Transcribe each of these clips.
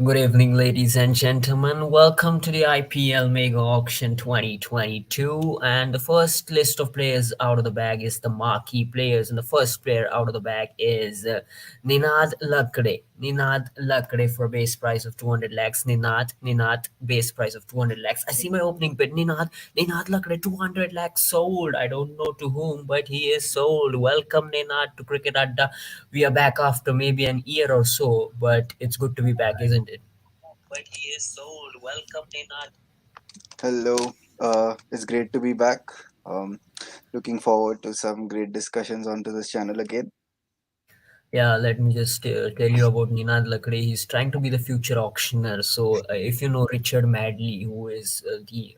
Good evening, ladies and gentlemen. Welcome to the IPL Mega Auction 2022. And the first list of players out of the bag is the marquee players. And the first player out of the bag is Ninad Lakde. Ninad Lakde for base price of 200 lakhs. Ninad, base price of 200 lakhs. I see my opening bid. Ninad Lakde, 200 lakhs sold. I don't know to whom, but he is sold. Welcome, Ninad, to Cricket Adda. We are back after maybe an year or so, but it's good to be back, isn't it? But he is sold. Welcome, Ninad. Hello, it's great to be back. Um, Looking forward to some great discussions onto this channel again. Yeah, let me just tell you about Ninad Lakde. He's trying to be the future auctioneer. So, if you know Richard Madley, who is the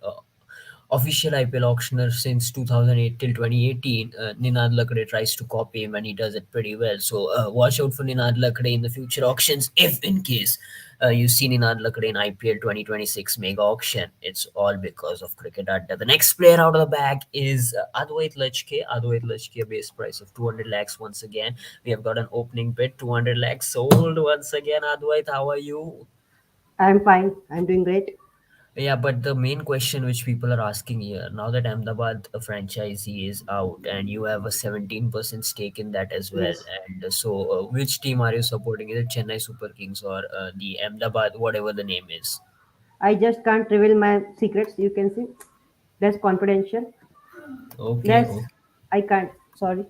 official IPL auctioneer since 2008 till 2018, Ninad Lakde tries to copy him and he does it pretty well. So, watch out for Ninad Lakde in the future auctions if, in case, you see Ninad Lakde in IPL 2026 mega auction. It's all because of Cricket Adda. The next player out of the bag is Advait Lachke. Advait Lachke, base price of 200 lakhs once again. We have got an opening bid, 200 lakhs sold once again. Advait, how are you? I'm fine. I'm doing great. Yeah, but the main question which people are asking here, now that Ahmedabad franchisee is out and you have a 17% stake in that as well, Yes. and which team are you supporting? Is it Chennai Super Kings or the Ahmedabad, whatever the name is? I just can't reveal my secrets. You can see. That's confidential. Okay, That's okay. I can't. Sorry.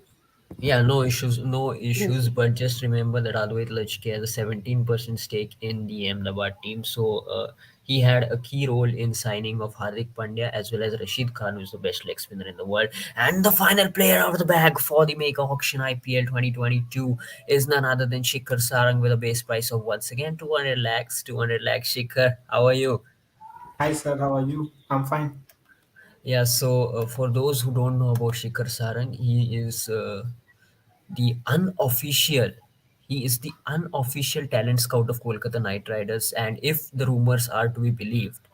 Yeah, no issues, no Yes. issues. But just remember that Advait Lachke has a 17% stake in the Ahmedabad team. So he had a key role in signing of Hardik Pandya as well as Rashid Khan, who's the best leg spinner in the world. And the final player out of the bag for the Mega Auction IPL 2022 is none other than Shikhar Sarang with a base price of once again 200 lakhs. 200 lakhs, Shikhar. How are you? Hi sir, how are you? I'm fine. Yeah, so for those who don't know about Shikhar Sarang, the unofficial he is the unofficial talent scout of Kolkata Knight Riders, and if the rumors are to be believed,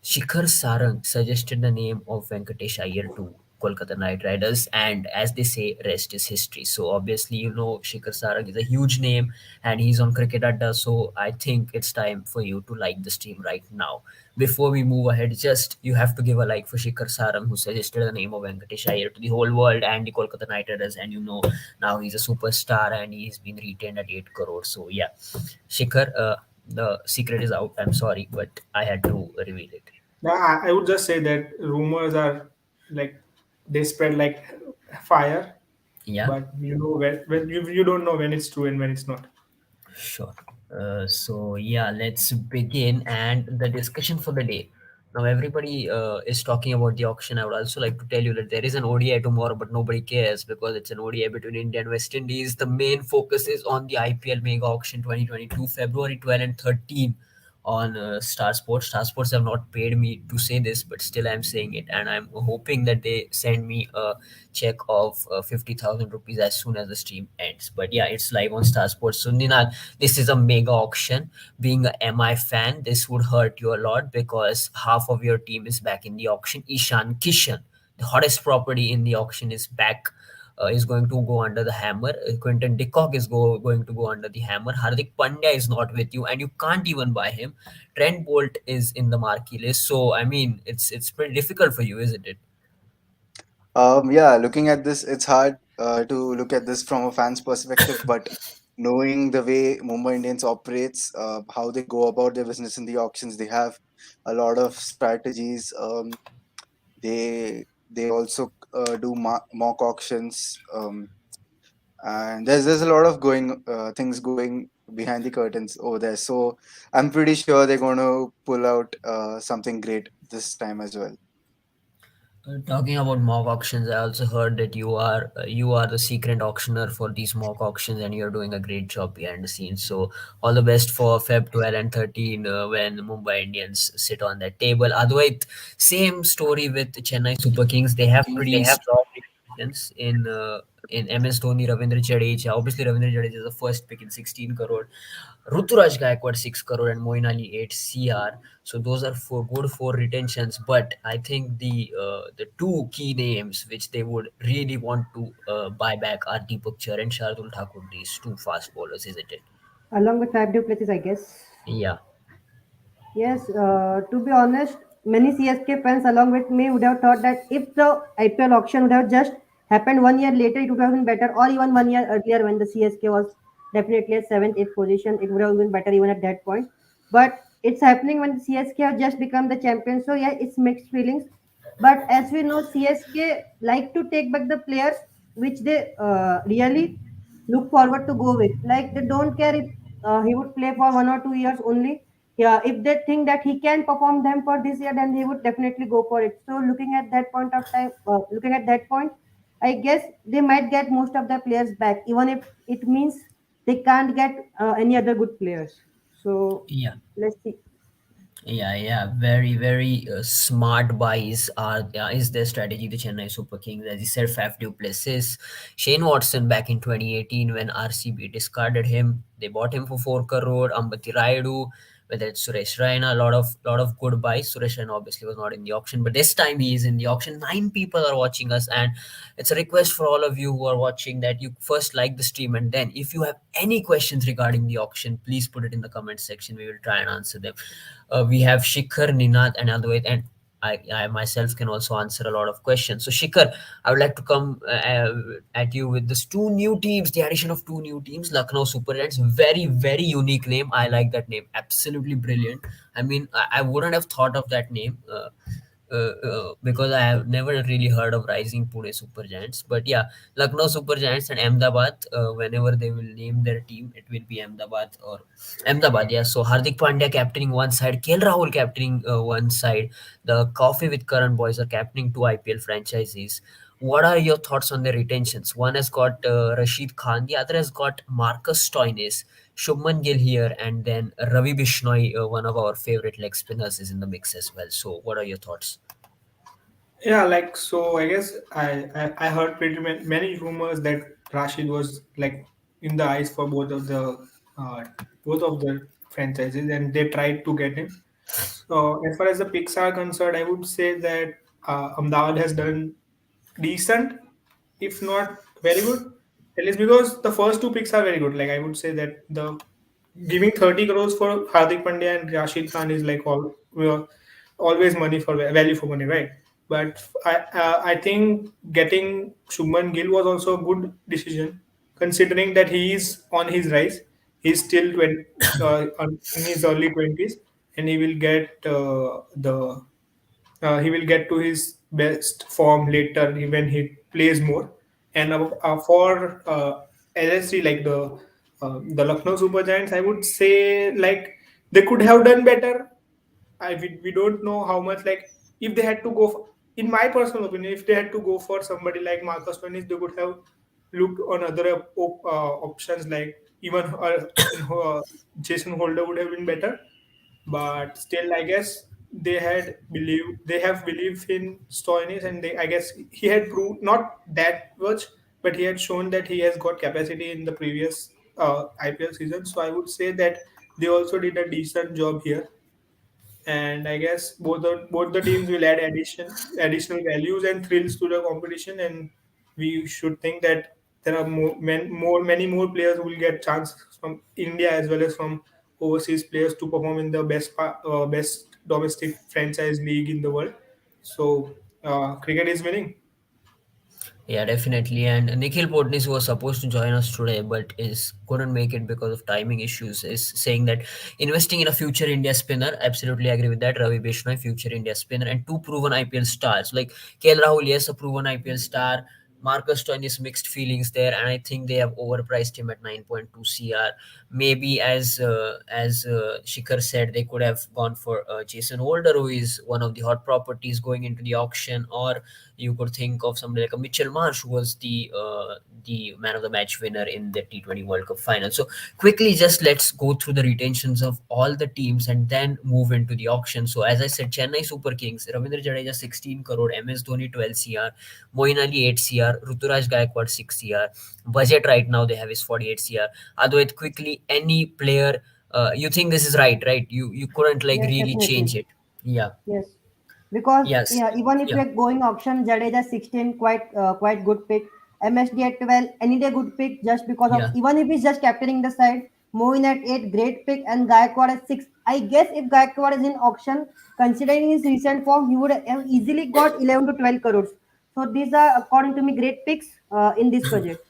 Shikhar Sarang suggested the name of Venkatesh Iyer to Kolkata Knight Riders, and as they say, rest is history. So obviously, you know, Shikhar Sarang is a huge name, and he's on Cricket Adda. So I think it's time for you to like the stream right now. Before we move ahead, just you have to give a like for Shikhar Sarang, who suggested the name of Venkatesh Iyer to the whole world and the Kolkata Knight Riders, and you know now he's a superstar and he's been retained at 8 crores. So yeah, Shikhar, the secret is out. I'm sorry, but I had to reveal it. Yeah, I would just say that rumors are like they spread like fire, Yeah, but you know when you don't know when it's true and when it's not. sure. So yeah, let's begin and the discussion for the day. Now everybody is talking about the auction. I would also like to tell you that there is an ODI tomorrow, but nobody cares because it's an ODI between India and West Indies. The main focus is on the IPL Mega Auction 2022, February 12 and 13 on Star Sports. Star Sports have not paid me to say this, but still I'm saying it, and I'm hoping that they send me a check of 50,000 rupees as soon as the stream ends. But yeah, it's live on Star Sports. So Ninal, this is a mega auction. Being a MI fan, this would hurt you a lot because half of your team is back in the auction. Ishan Kishan, the hottest property in the auction, is back. Is going to go under the hammer. Quinton de Kock is going to go under the hammer. Hardik Pandya is not with you, and you can't even buy him. Trent Bolt is in the marquee list, so I mean, it's pretty difficult for you, isn't it? Yeah, looking at this, it's hard to look at this from a fan's perspective, but knowing the way Mumbai Indians operates, how they go about their business in the auctions, they have a lot of strategies. They also do mock auctions. And there's a lot of going things going behind the curtains over there, so I'm pretty sure they're going to pull out something great this time as well. Talking about mock auctions, I also heard that you are the secret auctioneer for these mock auctions, and you're doing a great job behind the scenes. So all the best for Feb 12 and 13 when Mumbai Indians sit on that table. Otherwise, same story with Chennai Super Kings. They have pretty strong reputations in MS Dhoni, Ravindra Jadeja. Obviously, Ravindra Jadeja is the first pick in 16 crore. Ruturaj Gaikwad 6 crore and Moin Ali 8 CR. So those are four retentions. But I think the two key names which they would really want to buy back are Deepak Char and Shardul Thakur. These two fast bowlers, isn't it? Along with Fab Duplessis, I guess. Yeah. Yes, to be honest, many CSK fans along with me would have thought that if the IPL auction would have just happened 1 year later, it would have been better, or even 1 year earlier when the CSK was definitely at 7th, 8th position, it would have been better even at that point. But it's happening when the CSK have just become the champion, so yeah, it's mixed feelings. But as we know, CSK like to take back the players which they really look forward to go with. Like they don't care if he would play for 1 or 2 years only. Yeah, if they think that he can perform them for this year, then he would definitely go for it. So looking at that point of time, looking at that point, I guess they might get most of their players back, even if it means they can't get any other good players. So Yeah. let's see. Yeah, yeah, very, very smart buys are is their strategy. The Chennai Super Kings, as you said, Faf du Plessis, Shane Watson back in 2018 when RCB discarded him, they bought him for 4 crore. Ambati Rayudu, whether it's Suresh Raina, a lot of good buys. Suresh Raina obviously was not in the auction, but this time he is in the auction. 9 people are watching us, and it's a request for all of you who are watching that you first like the stream, and then if you have any questions regarding the auction, please put it in the comment section. We will try and answer them. We have Shikhar, Ninad, and Advait, and I myself can also answer a lot of questions. So, Shikhar, I would like to come at you with this two new teams, the addition of two new teams, Lucknow Super Giants. Very, very unique name. I like that name. Absolutely brilliant. I mean, I wouldn't have thought of that name. Because I have never really heard of Rising Pune Super Giants. But yeah, Lucknow Super Giants and Ahmedabad, whenever they will name their team, it will be Ahmedabad or Ahmedabad. Yeah, so Hardik Pandya captaining one side, KL Rahul captaining one side. The Coffee with Karan boys are captaining two IPL franchises. What are your thoughts on their retentions? One has got Rashid Khan, the other has got Marcus Stoinis, Shubman Gill here, and then Ravi Bishnoi, one of our favorite leg spinners, is in the mix as well. So, what are your thoughts? Yeah, like so. I guess I heard pretty many rumors that Rashid was like in the eyes for uh, both of the franchises, and they tried to get him. So as far as the picks are concerned, I would say that Ahmedabad has done decent, if not very good. At least because the first two picks are very good. Like I would say that the giving 30 crores for Hardik Pandya and Rashid Khan is like always money for value for money, right? But I think getting Shubman Gill was also a good decision, considering that he is on his rise. He's still in his early 20s, and he will get to his best form later when he plays more. And for LSG, like the Lucknow Super Giants, I would say like they could have done better. We don't know how much, like if they had to go for, in my personal opinion, if they had to go for somebody like Marcus Stoinis, they would have looked on other options, like even Jason Holder would have been better. But still I guess they have believed in Stoinis, and they, I guess he had proved not that much, but he had shown that he has got capacity in the previous IPL season. So I would say that they also did a decent job here, and I guess both the teams will add additional values and thrills to the competition, and we should think that there are many more players who will get chance from India as well as from overseas players to perform in the best domestic franchise league in the world. So cricket is winning. Yeah, definitely. And Nikhil Potnis, who was supposed to join us today but is couldn't make it because of timing issues, is saying that investing in a future India spinner. Absolutely agree with that. Ravi Bishnoi, future India spinner, and two proven IPL stars like KL Rahul, yes, a proven IPL star. Marcus Stoinis, mixed feelings there, and I think they have overpriced him at 9.2 CR. Maybe as Shikhar said, they could have gone for Jason Holder, who is one of the hot properties going into the auction, or you could think of somebody like a Mitchell Marsh, who was the man of the match winner in the T20 World Cup final. So quickly, just let's go through the retentions of all the teams and then move into the auction. So as I said, Chennai Super Kings, Ravindra Jadeja 16 crore, MS Dhoni 12 CR, Moeen Ali 8 CR, Ruturaj Gaikwad 6 CR. Budget right now they have is 48 CR. Advait, quickly, any player you think this is right? You couldn't like Yes, really change definitely. it. Yeah. Yes, because Yes. yeah, even if Yeah. we're going auction, Jadeja 16, quite good pick. MSD at 12, any day good pick just because of Yeah. even if he's just captaining the side. Moin at 8, great pick, and Gaikwad at 6. I guess if Gaikwad is in auction, considering his recent form, he would have easily got 11 to 12 crores. So these are, according to me, great picks in this budget.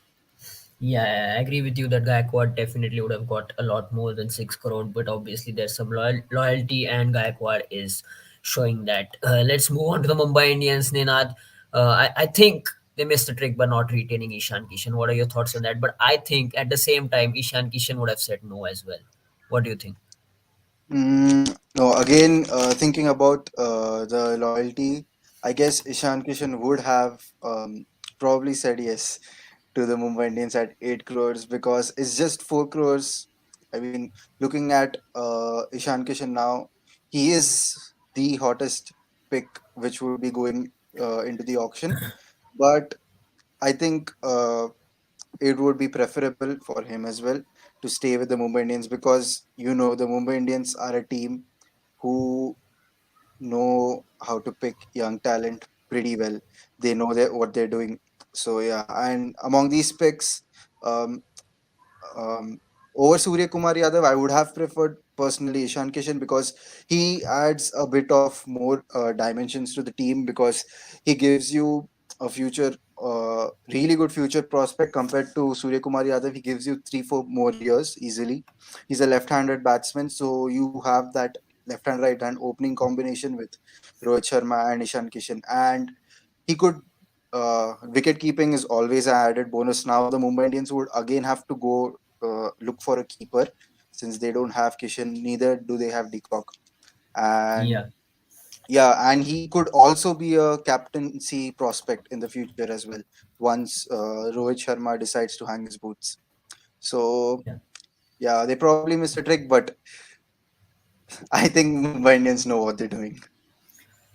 Yeah, I agree with you that Gaikwad definitely would have got a lot more than 6 crore, but obviously there's some loyalty, and Gaikwad is showing that. Let's move on to the Mumbai Indians, Ninad. I think they missed the trick by not retaining Ishan Kishan. What are your thoughts on that? But I think at the same time, Ishan Kishan would have said no as well. What do you think? No, again, thinking about the loyalty, I guess Ishan Kishan would have probably said yes to the Mumbai Indians at 8 crores because it's just 4 crores. I mean, looking at Ishan Kishan now, he is the hottest pick which would be going into the auction. But I think it would be preferable for him as well to stay with the Mumbai Indians because the Mumbai Indians are a team who know how to pick young talent pretty well. They know what they're doing. So yeah, and among these picks, um, um, over Surya Kumar Yadav, I would have preferred personally Ishan Kishan because he adds a bit of more dimensions to the team because he gives you a future, really good future prospect compared to Surya Kumar Yadav. He gives you 3 4 more years easily. He's a left-handed batsman, so you have that left hand right hand opening combination with Rohit Sharma and Ishan Kishan, and he could wicket keeping is always an added bonus. Now the Mumbai Indians would again have to go look for a keeper since they don't have Kishan, neither do they have Decock. And Yeah. yeah, and he could also be a captaincy prospect in the future as well once Rohit Sharma decides to hang his boots. So Yeah. yeah, they probably missed a trick, but I think Mumbai Indians know what they're doing.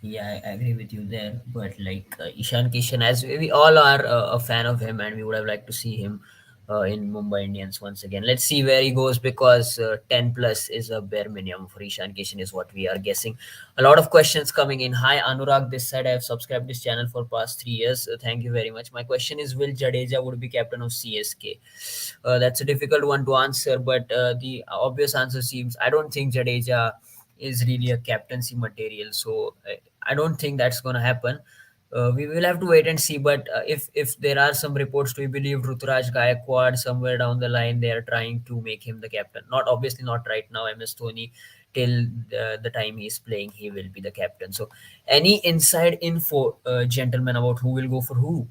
Yeah, I agree with you there. But like Ishan Kishan, as we all are a fan of him, and we would have liked to see him in Mumbai Indians once again. Let's see where he goes because 10 plus is a bare minimum for Ishan Kishan, is what we are guessing. A lot of questions coming in. Hi, Anurag. This side, I have subscribed this channel for past 3 years. Thank you very much. My question is, will Jadeja would be captain of CSK? That's a difficult one to answer, but the obvious answer seems I don't think Jadeja is really a captaincy material. So I don't think that's going to happen. We will have to wait and see. But if there are some reports to be believed, Ruturaj Gaikwad somewhere down the line they are trying to make him the captain. Not obviously not right now. MS Dhoni till the time he's playing, he will be the captain. So any inside info, gentlemen, about who will go for who?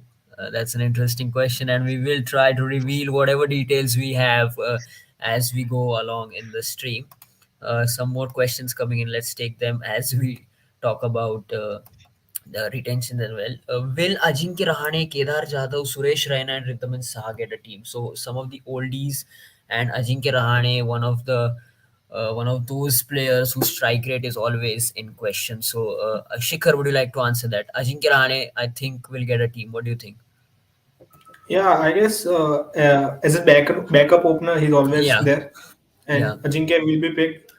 That's an interesting question, and we will try to reveal whatever details we have as we go along in the stream. Some more questions coming in. Let's take them as we talk about the retention as well. Will Ajinkya Rahane, Kedar Jadhav, Suresh Raina, and Ridhaman Saha get a team? So some of the oldies and Ajinkya Rahane, one of those players whose strike rate is always in question. So Shikhar, would you like to answer that? Ajinkya Rahane, I think, will get a team. What do you think? Yeah, I guess as a backup opener, he's always Yeah, there, yeah, and Ajinkya will be picked.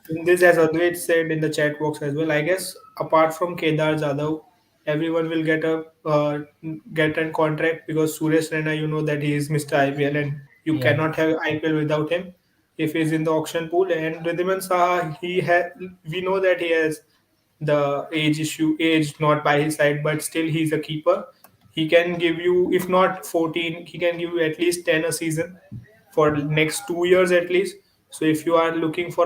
In this, as Advait said in the chat box as well, I guess apart from Kedar Jadhav, everyone will get a contract because Suresh Raina, you know that he is Mr. IPL, and you yeah, cannot have IPL without him if he's in the auction pool. And Ridhiman Saha, we know that he has the age not by his side, but still he's a keeper. He can give you, if not 14, he can give you at least 10 a season for next 2 years at least. So if you are looking for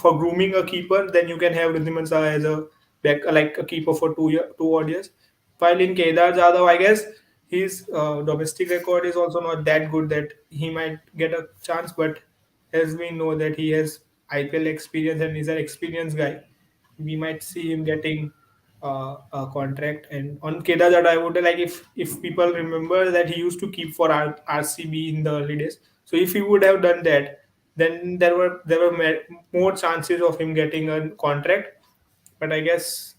grooming a keeper, then you can have Ridhiman Saha as a back, like a keeper for 2 odd years. While in Kedar Jadhav, I guess his domestic record is also not that good that he might get a chance. But as we know that he has IPL experience and is an experienced guy, we might see him getting a contract. And on Kedar Jadhav, I would like if people remember that he used to keep for RCB in the early days. So if he would have done that, then there were more chances of him getting a contract. But I guess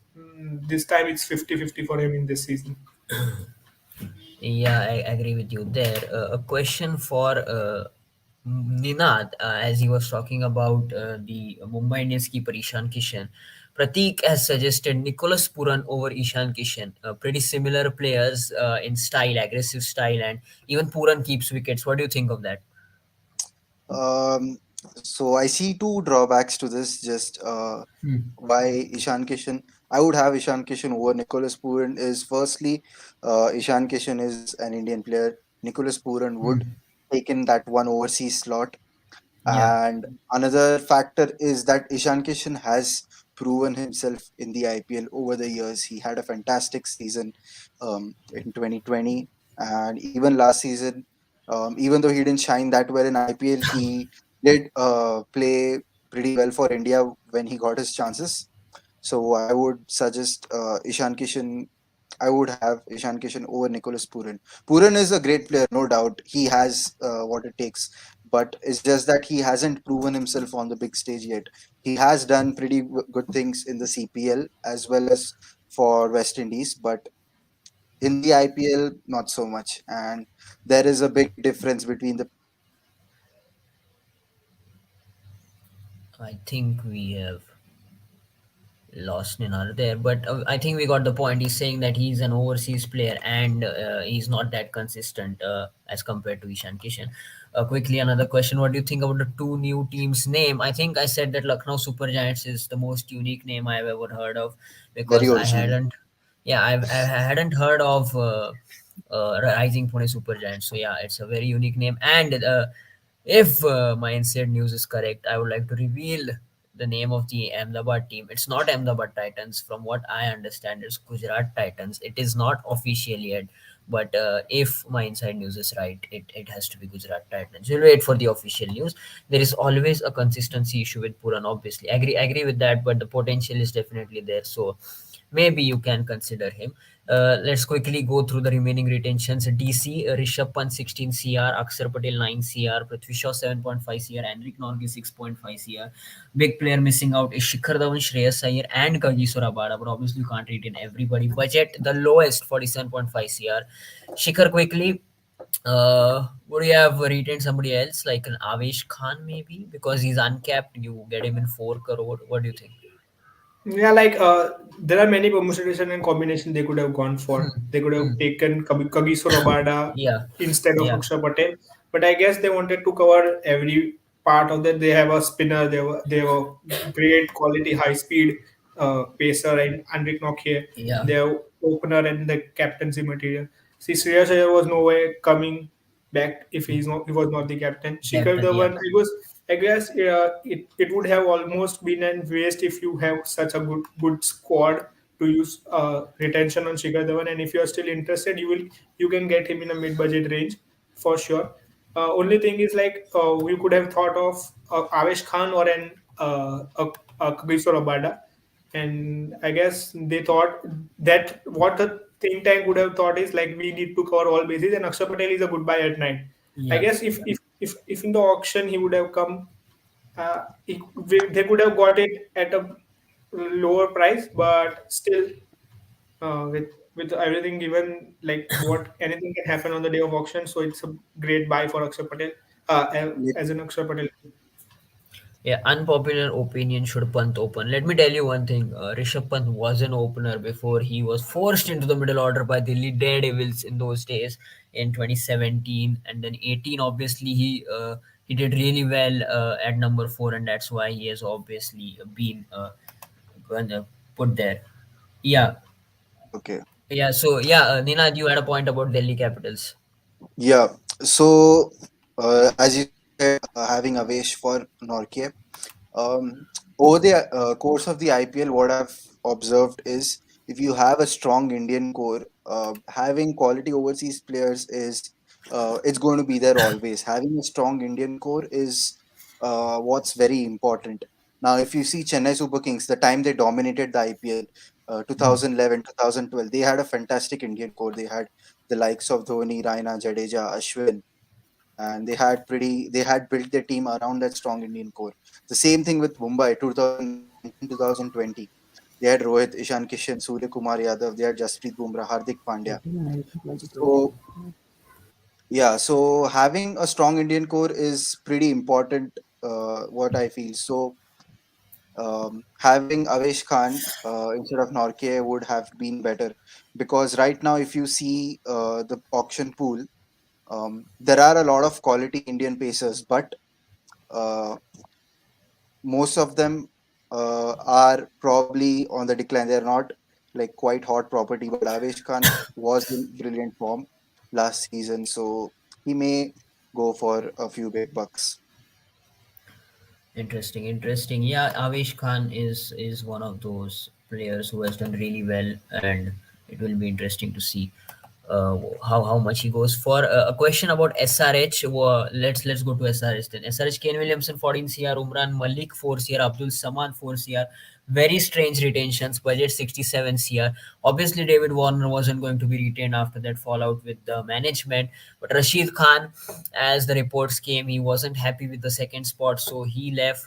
this time it's 50-50 for him in this season. yeah. I agree with you there. A question for Ninad, as he was talking about the Mumbai Indians keeper Ishan Kishan. Pratik has suggested Nicholas Puran over Ishan Kishan. Pretty similar players in style, aggressive style, and even Puran keeps wickets. What do you think of that? Um, so I see two drawbacks to this. Just Hmm. why Ishan Kishan, I would have Ishan Kishan over Nicholas Puran is firstly, Ishan Kishan is an Indian player. Nicholas Puran would Hmm. take in that one overseas slot. Yeah. And another factor is that Ishan Kishan has proven himself in the IPL over the years. He had a fantastic season in 2020, and even last season, even though he didn't shine that well in IPL, he did play pretty well for India when he got his chances. So I would suggest Ishan Kishan. I would have Ishan Kishan over Nicholas Puran. Puran is a great player, no doubt. He has what it takes, but it's just that he hasn't proven himself on the big stage yet. He has done pretty good things in the CPL as well as for West Indies, but in the IPL, not so much. And there is a big difference between the I think we have lost Ninar there, but I think we got the point. He's saying that he's an overseas player and he's not that consistent as compared to Ishan Kishan. Quickly, another question: what do you think about the two new teams' name? I think I said that Lucknow Super Giants is the most unique name I've ever heard of very because original. I hadn't heard of Rising Pune Super Giants. So yeah, it's a very unique name. And if my inside news is correct, I would like to reveal the name of the Ahmedabad team. It's not Ahmedabad Titans. From what I understand, it's Gujarat Titans. It is not official yet, but if my inside news is right, it has to be Gujarat Titans. We'll wait for the official news. There is always a consistency issue with Puran, obviously. Agree with that, but the potential is definitely there. So maybe you can consider him. Let's quickly go through the remaining retentions. DC, Rishabh Pant 16 CR, Akshar Patel 9 CR, Prithvi Shaw 7.5 CR, Enric Norgay 6.5 CR. Big player missing out is Shikhar Dhawan, Shreyas Iyer, and Kagiso Rabada, but obviously you can't retain everybody. Budget the lowest 47.5 CR. Shikhar quickly. Would you have retained somebody else like an Avesh Khan maybe because he's uncapped? You get him in 4 crore. What do you think? Yeah, like there are many permutation and combination they could have gone for. They could have Hmm. taken Kagiso Rabada Yeah, instead of yeah, Akshar Patel, but I guess they wanted to cover every part of that. They have a spinner, they have a great quality high speed pacer and Andrik Nokia. yeah. They have opener and the captaincy material. See, Shreyas Iyer was no way coming back if he was not the captain. Shikhar Captain, yeah, Dhawan, I guess it would have almost been an waste if you have such a good squad to use retention on Shikhar Dhawan, and if you are still interested, you can get him in a mid budget range for sure. Only thing is like we could have thought of Avesh Khan or an Kagiso Rabada, and I guess they thought that what the think tank would have thought is like we need to cover all bases, and Akshar Patel is a good buy at 9. I yeah, guess if in the auction he would have come, they could have got it at a lower price, but still, with everything given, like what anything can happen on the day of auction, so it's a great buy for Akshar Patel, as an Akshar Patel. yeah. Unpopular opinion: should Pant open? Let me tell you one thing. Rishabh Pant was an opener before he was forced into the middle order by Delhi Daredevils in those days in 2017 and then 18. Obviously, he did really well at number 4, and that's why he has obviously been put there. Yeah, Okay. yeah. So yeah, Nina, you had a point about Delhi Capitals. Yeah. So, as you said, having Avesh for Norke, Um, over the course of the IPL, what I've observed is if you have a strong Indian core, having quality overseas players is it's going to be there always. Having a strong Indian core is what's very important. Now, if you see Chennai Super Kings, the time they dominated the IPL, 2011, 2012, they had a fantastic Indian core. They had the likes of Dhoni, Raina, Jadeja, Ashwin, and they had built their team around that strong Indian core. The same thing with Mumbai 2019 2020. They had Rohit, Ishan Kishan, Surya Kumar Yadav, they had Jasprit Bumrah, Hardik Pandya. 2019, So yeah, so having a strong Indian core is pretty important. What I feel so. Having Avesh Khan instead of Norke would have been better because right now, if you see the auction pool, there are a lot of quality Indian pacers, but uh, most of them are probably on the decline. They're not like quite hot property, but Avesh Khan was in brilliant form last season, so he may go for a few big bucks. Interesting, interesting. Yeah, Avesh Khan is one of those players who has done really well, and it will be interesting to see how much he goes for. A question about SRH. Let's go to SRH then. SRH: Kane Williamson 14 CR, Umran Malik 4 CR, Abdul Samad 4 CR. Very strange retentions. Budget 67 CR. Obviously, David Warner wasn't going to be retained after that fallout with the management. But Rashid Khan, as the reports came, he wasn't happy with the second spot, so he left.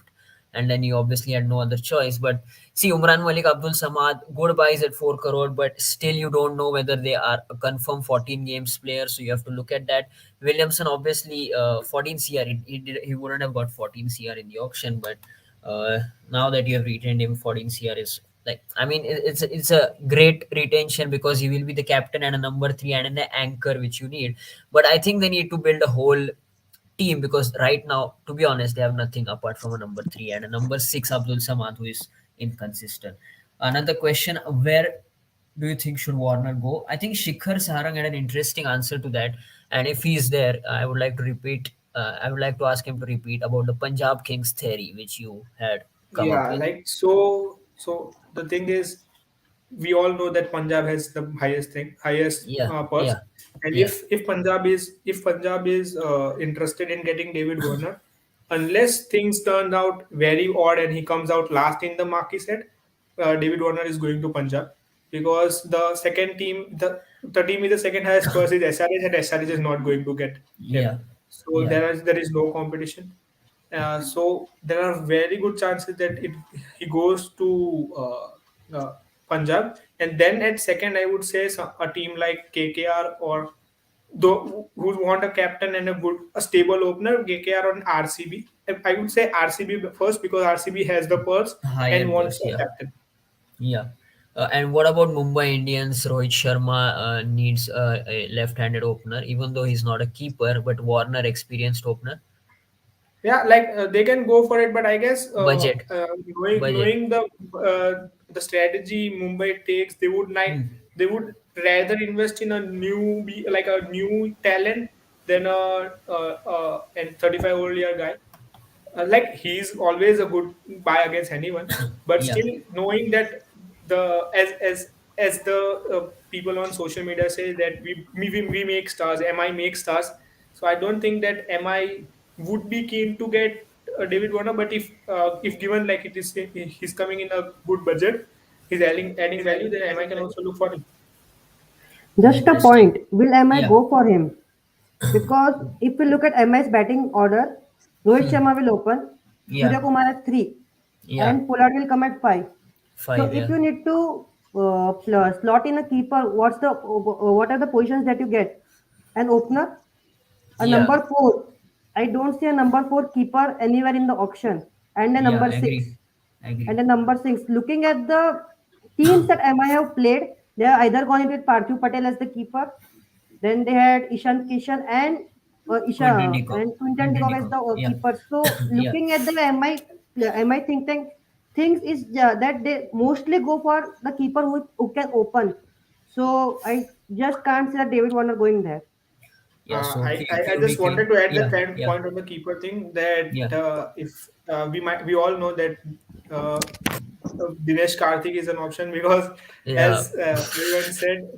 And then he obviously had no other choice. But see, Umran Malik, Abdul Samad, good buys at 4 crore, but still you don't know whether they are a confirmed 14 games player. So you have to look at that. Williamson, obviously, 14 CR. He wouldn't have got 14 CR in the auction, but now that you have retained him, 14 CR is like, I mean, it's a great retention because he will be the captain and a number three and an anchor which you need. But I think they need to build a whole team because right now, to be honest, they have nothing apart from a number three and a number six, Abdul Samad, who is inconsistent. Another question: where do you think should Warner go? I think Shikhar Saharang had an interesting answer to that, and if he is there, I would like to repeat. I would like to ask him to repeat about the Punjab Kings theory, which you had come up Yeah, with. like so the thing is, we all know that Punjab has the highest Yeah, purse, yeah, and yeah, if Punjab is interested in getting David Warner, unless things turn out very odd and he comes out last in the marquee set, David Warner is going to Punjab because the second team, the team with the second highest purse is SRH, and SRH is not going to get him. yeah, So yeah. there is no competition. So there are very good chances that he goes to Punjab, and then at second, I would say a team like KKR or though who want a captain and a stable opener, KKR or RCB. I would say RCB first because RCB has the purse Higher and wants purse, a yeah, captain. yeah. And what about Mumbai Indians? Rohit Sharma needs a left-handed opener, even though he's not a keeper, but Warner experienced opener. Yeah, like they can go for it, but I guess Budget, budget. knowing the strategy Mumbai takes, Hmm. they would rather invest in a like a new talent than a and 35-year guy. Like he's always a good buy against anyone, but Yeah, still knowing that the as the people on social media say that we make stars, MI make stars. So I don't think that MI would be keen to get David Warner, but if given like it is he's coming in a good budget, he's adding value, then MI can also look for him. Just a interesting. point. Will MI Yeah. go for him? Because if we look at MI's batting order, Rohit Hmm. Sharma will open, Yeah, Surya Kumar at 3, yeah. and Pollard will come at 5. So Five, if yeah. you need to slot in a keeper, what are the positions that you get? An opener, a Yeah, number 4. I don't see a number 4 keeper anywhere in the auction, and a yeah, number 6. agree, agree. And the number 6, looking at the teams that MI have played, they are either gone with Parthiv Patel as the keeper, then they had Ishan Kishan and Quinton Isha de Kock. and Quinton de Quinton Kock de as Kock. the Yeah, keepers. So yeah. looking at the MI think tank, things is that they mostly go for the keeper who can open. So I just can't see that David Warner going there. Yeah, so I just QB3. wanted to add the Yeah, third yeah, point on the keeper thing that yeah, if we all know that uh, Dinesh Karthik is an option because yeah. as everyone said,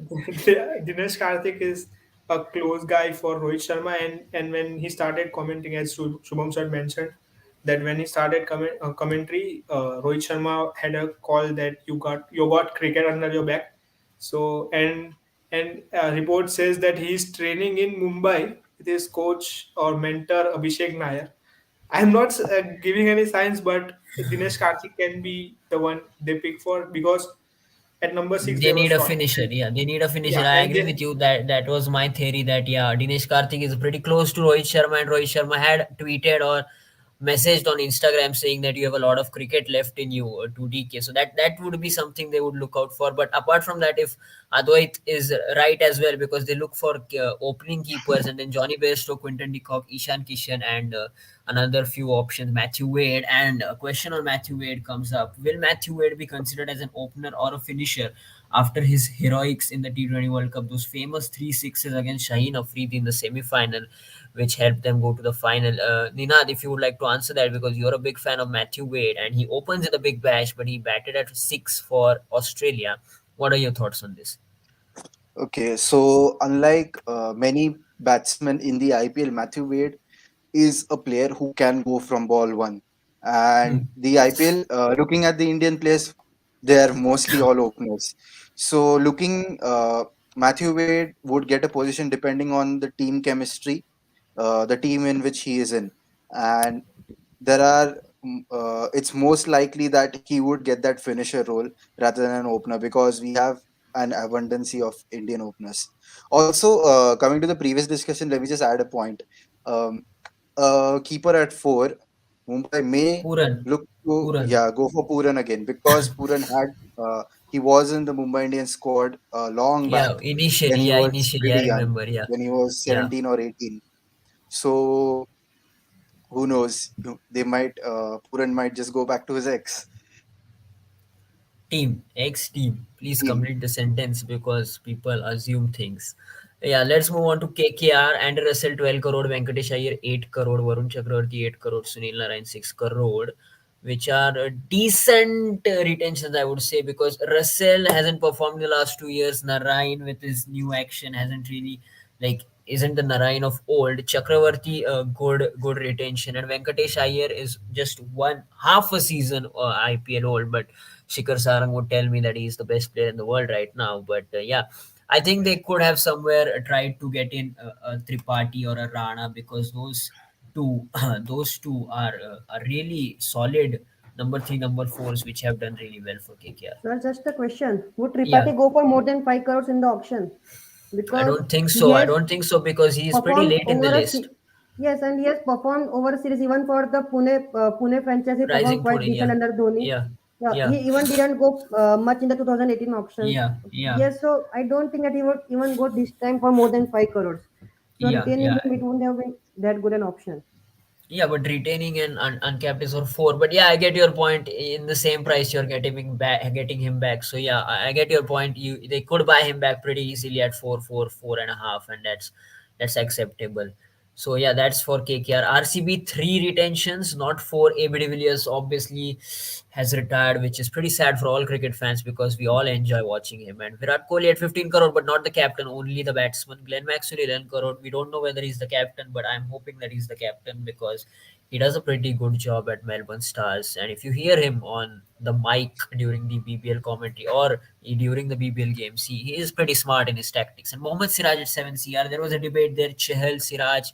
Dinesh Karthik is a close guy for Rohit Sharma, and when he started commenting, as Shubham sir mentioned, that when he started commentary, Rohit Sharma had a call that you got cricket under your back. So and report says that he's training in Mumbai with his coach or mentor Abhishek Nair. I'm not giving any signs, but Dinesh Karthik can be the one they pick for because at number six They they were need a short. finisher. Yeah, they need a finisher. Yeah, I and agree they, with you that that was my theory that yeah, Dinesh Karthik is pretty close to Rohit Sharma, and Rohit Sharma had tweeted or messaged on Instagram saying that you have a lot of cricket left in you to DK. So that would be something they would look out for. But apart from that, if Advait is right as well, because they look for opening keepers, and then Johnny Bairstow, Quinton de Kock, Ishan Kishan, and another few options, Matthew Wade. And a question on Matthew Wade comes up: will Matthew Wade be considered as an opener or a finisher after his heroics in the T20 World Cup? Those famous three sixes against Shaheen Afridi in the semi-final, which helped them go to the final. Ninad, if you would like to answer that, because you're a big fan of Matthew Wade, and he opens in the Big Bash, but he batted at six for Australia. What are your thoughts on this? Okay, so unlike many batsmen in the IPL, Matthew Wade is a player who can go from ball one. And Hmm. the IPL, looking at the Indian players, they are mostly all openers. So looking, Matthew Wade would get a position depending on the team chemistry, the team in which he is in, and there are it's most likely that he would get that finisher role rather than an opener, because we have an abundance of Indian openers. Also, coming to the previous discussion, let me just add a point. Um, Keeper at four, Mumbai may Puran. look to, Puran. yeah, go for Puran again, because Puran had he was in the Mumbai Indians squad long Yeah, back when initially, he yeah, was initially, I pretty young, remember. Yeah, when he was yeah. 17 or 18. So who knows? They might Puran might just go back to his ex Team, ex team. Please team. complete the sentence because people assume things. Yeah, let's move on to KKR. Andy Russell 12 crore, Venkatesh Iyer 8 crore, Varun Chakravarti 8 crore, Sunil Narayan 6 crore, which are decent retentions, I would say, because Russell hasn't performed in the last 2 years. Narayan, with his new action, hasn't really, like, isn't the Narayan of old. Chakravarti, good retention, and Venkatesh Iyer is just one half a season IPL old, but Shikhar Sarang would tell me that he's the best player in the world right now. But yeah, I think they could have somewhere tried to get in a Tripathi or a Rana, because those two, those two are really solid number three, number fours, which have done really well for KKR. So just a question: would Yeah, Tripathi go for more than 5 crores in the auction? I Because don't think he so. I has don't think so because he is pretty performed late in the over a list. yes, and he has performed over a series even for the Pune franchise. He performed Rising quite Pune, decent yeah, under Dhoni. yeah, Yeah, yeah, he even didn't go much in the 2018 auctions. yeah, yeah, Yes, so I don't think that he would even go this time for more than 5 crores. So yeah, retaining yeah. him, it wouldn't have been that good an option. Yeah, but retaining and uncapped is for four. But yeah, I get your point. In the same price, you're getting him back. So yeah, I get your point. They could buy him back pretty easily at four and a half, and that's acceptable. So yeah, that's for KKR. RCB three retentions, not four. AB de Villiers obviously has retired, which is pretty sad for all cricket fans because we all enjoy watching him. And Virat Kohli at 15 crore, but not the captain, only the batsman. Glenn Maxwell 11 crore. We don't know whether he's the captain, but I'm hoping that he's the captain because he does a pretty good job at Melbourne Stars. And if you hear him on the mic during the BBL commentary or during the BBL games, he is pretty smart in his tactics. And Mohammad Siraj at 7 CR, there was a debate there, Chahal, Siraj.